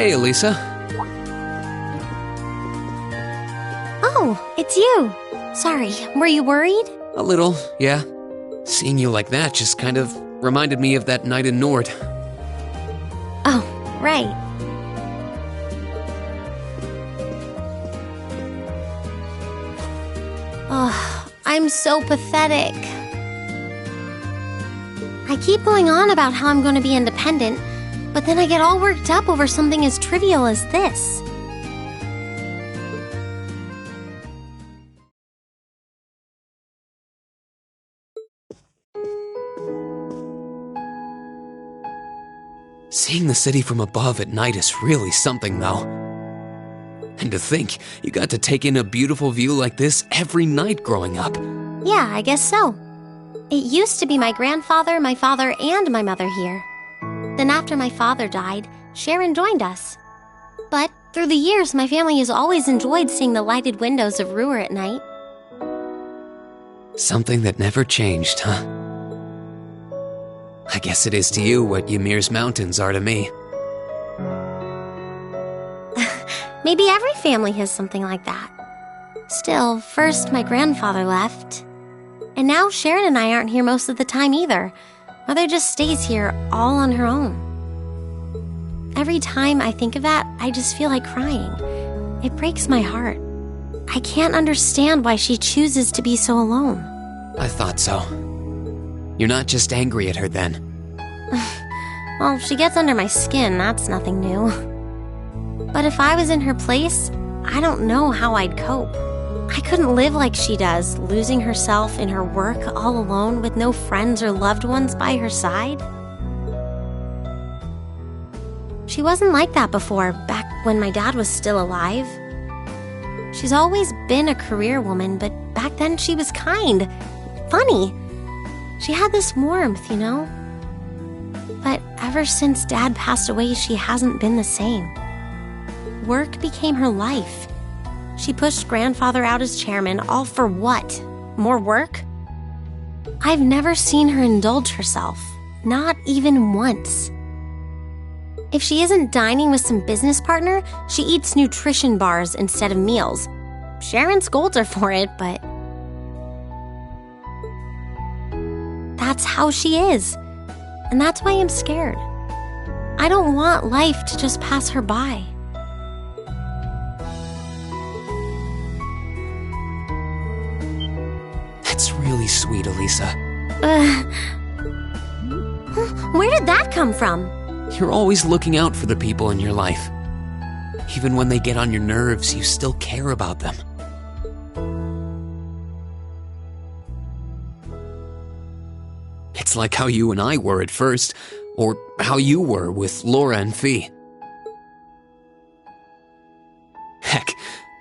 Hey, Elisa. Oh, it's you. Sorry, were you worried? A little, yeah. Seeing you like that just kind of reminded me of that night in Nord. Oh, right. Oh, I'm so pathetic. I keep going on about how I'm going to be independent, but then I get all worked up over something as trivial as this. Seeing the city from above at night is really something, though. And to think, you got to take in a beautiful view like this every night growing up. Yeah, I guess so. It used to be my grandfather, my father, and my mother here. Then after my father died, Sharon joined us. But through the years, my family has always enjoyed seeing the lighted windows of Ruhr at night. Something that never changed, huh? I guess it is to you what Ymir's mountains are to me. Maybe every family has something like that. Still, first my grandfather left. And now Sharon and I aren't here most of the time either. Mother just stays here all on her own. Every time I think of that, I just feel like crying. It breaks my heart. I can't understand why she chooses to be so alone. I thought so. You're not just angry at her then. Well, she gets under my skin, that's nothing new. But if I was in her place, I don't know how I'd cope. I couldn't live like she does, losing herself in her work all alone with no friends or loved ones by her side. She wasn't like that before, back when my dad was still alive. She's always been a career woman, but back then she was kind, funny. She had this warmth, you know? But ever since Dad passed away, she hasn't been the same. Work became her life. She pushed Grandfather out as chairman, all for what? More work? I've never seen her indulge herself, not even once. If she isn't dining with some business partner, she eats nutrition bars instead of meals. Sharon scolds her for it, but that's how she is. And that's why I'm scared. I don't want life to just pass her by. That's really sweet, Elisa. Where did that come from? You're always looking out for the people in your life. Even when they get on your nerves, you still care about them. It's like how you and I were at first, or how you were with Laura and Fee. Heck,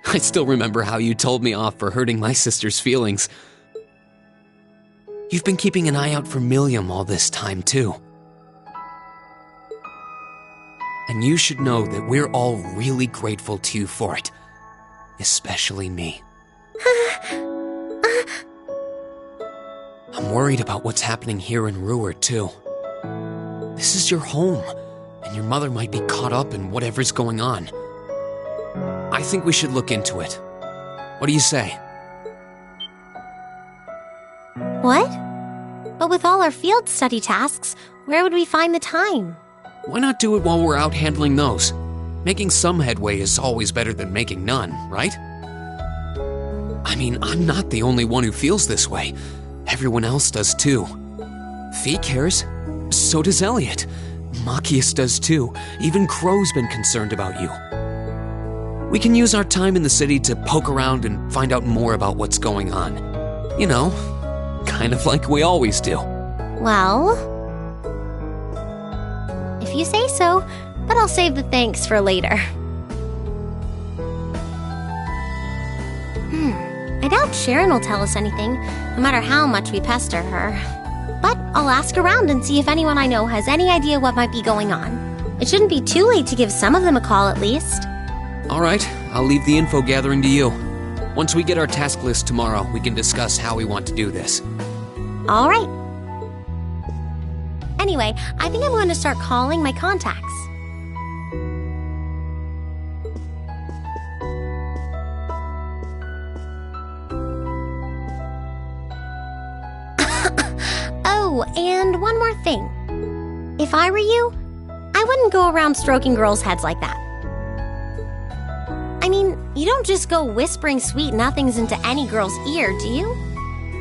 I still remember how you told me off for hurting my sister's feelings. You've been keeping an eye out for Milliam all this time, too. And you should know that we're all really grateful to you for it. Especially me. I'm worried about what's happening here in Ruhr, too. This is your home, and your mother might be caught up in whatever's going on. I think we should look into it. What do you say? What? But with all our field study tasks, where would we find the time? Why not do it while we're out handling those? Making some headway is always better than making none, right? I mean, I'm not the only one who feels this way. Everyone else does too. Fee cares. So does Elliot. Machias does too. Even Crow's been concerned about you. We can use our time in the city to poke around and find out more about what's going on. You know, kind of like we always do. Well, if you say so, but I'll save the thanks for later. I doubt Sharon will tell us anything, no matter how much we pester her. But I'll ask around and see if anyone I know has any idea what might be going on. It shouldn't be too late to give some of them a call at least. All right, I'll leave the info gathering to you. Once we get our task list tomorrow, we can discuss how we want to do this. All right. Anyway, I think I'm going to start calling my contacts. Oh, and one more thing. If I were you, I wouldn't go around stroking girls' heads like that. I mean, you don't just go whispering sweet nothings into any girl's ear, do you?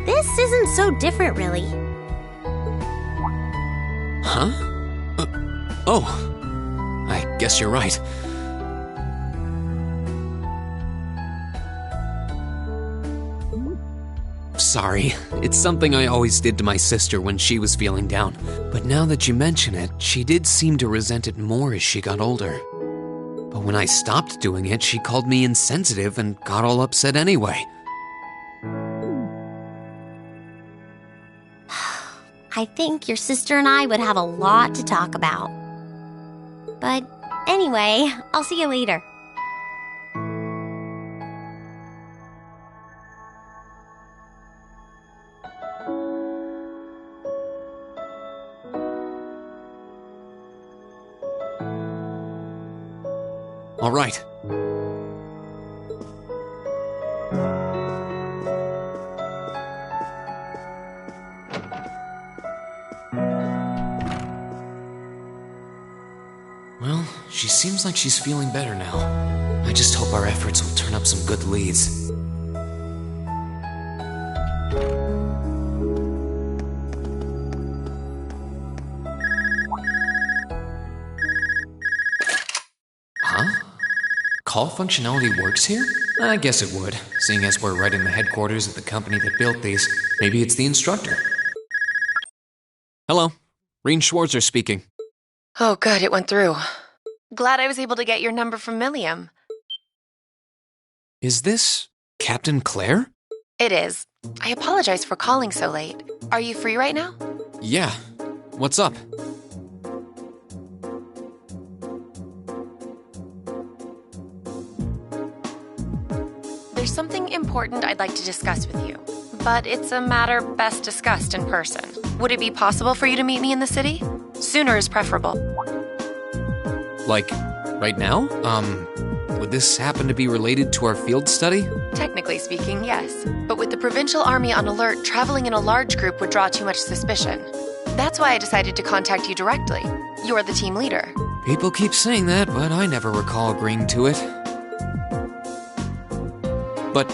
This isn't so different, really. Huh? Oh, I guess you're right. Sorry, it's something I always did to my sister when she was feeling down. But now that you mention it, she did seem to resent it more as she got older. But when I stopped doing it, she called me insensitive and got all upset anyway. I think your sister and I would have a lot to talk about. But anyway, I'll see you later. All right. Well, she seems like she's feeling better now. I just hope our efforts will turn up some good leads. Huh? Call functionality works here? I guess it would, seeing as we're right in the headquarters of the company that built these. Maybe it's the instructor. Hello, Reen Schwarzer speaking. Oh, good, it went through. Glad I was able to get your number from Milliam. Is this Captain Claire? It is. I apologize for calling so late. Are you free right now? Yeah. What's up? There's something important I'd like to discuss with you, but it's a matter best discussed in person. Would it be possible for you to meet me in the city? Sooner is preferable. Like, right now? Would this happen to be related to our field study? Technically speaking, yes. But with the Provincial Army on alert, traveling in a large group would draw too much suspicion. That's why I decided to contact you directly. You're the team leader. People keep saying that, but I never recall agreeing to it. But,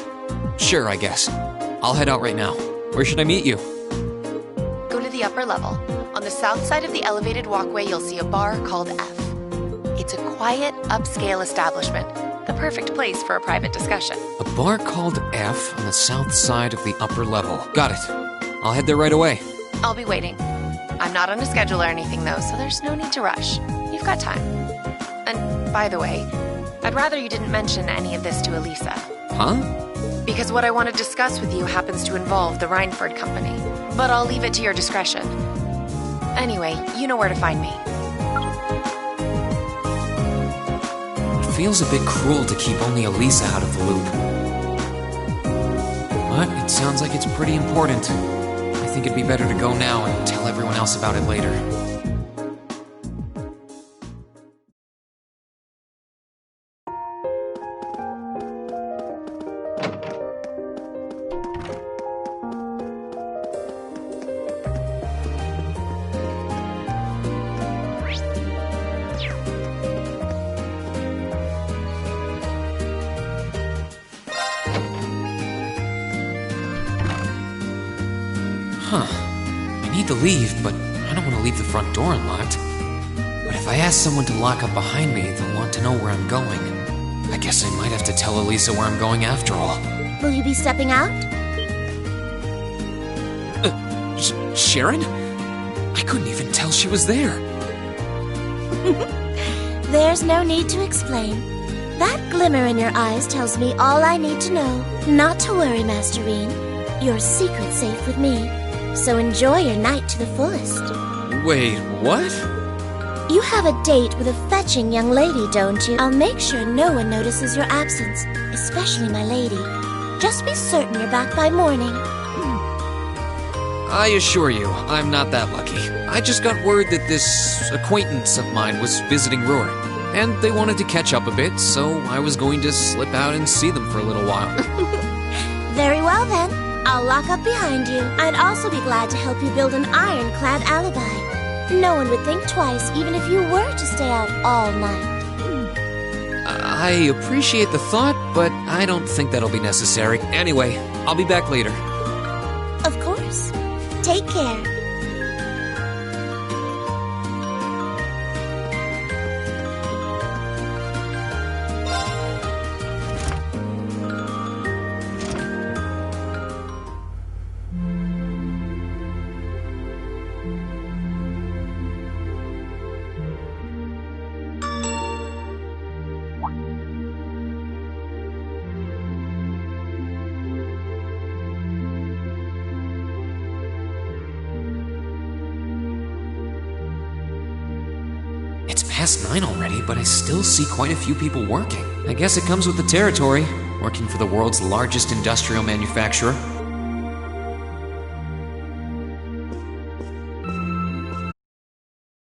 sure, I guess. I'll head out right now. Where should I meet you? Go to the upper level. On the south side of the elevated walkway, you'll see a bar called F. It's a quiet, upscale establishment. The perfect place for a private discussion. A bar called F on the south side of the upper level. Got it. I'll head there right away. I'll be waiting. I'm not on a schedule or anything, though, so there's no need to rush. You've got time. And, by the way, I'd rather you didn't mention any of this to Elisa. Huh? Because what I want to discuss with you happens to involve the Reinford Company. But I'll leave it to your discretion. Anyway, you know where to find me. It feels a bit cruel to keep only Elisa out of the loop. But it sounds like it's pretty important. I think it'd be better to go now and tell everyone else about it later. I need to leave, but I don't want to leave the front door unlocked. But if I ask someone to lock up behind me, they'll want to know where I'm going. I guess I might have to tell Elisa where I'm going after all. Will you be stepping out? Sharon? I couldn't even tell she was there. There's no need to explain. That glimmer in your eyes tells me all I need to know. Not to worry, Master Reen. Your secret's safe with me. So enjoy your night to the fullest. Wait, what? You have a date with a fetching young lady, don't you? I'll make sure no one notices your absence, especially my lady. Just be certain you're back by morning. I assure you, I'm not that lucky. I just got word that this acquaintance of mine was visiting Ruhr, and they wanted to catch up a bit, so I was going to slip out and see them for a little while. Very well then. I'll lock up behind you. I'd also be glad to help you build an ironclad alibi. No one would think twice, even if you were to stay out all night. I appreciate the thought, but I don't think that'll be necessary. Anyway, I'll be back later. Of course. Take care. It's past 9 already, but I still see quite a few people working. I guess it comes with the territory, working for the world's largest industrial manufacturer.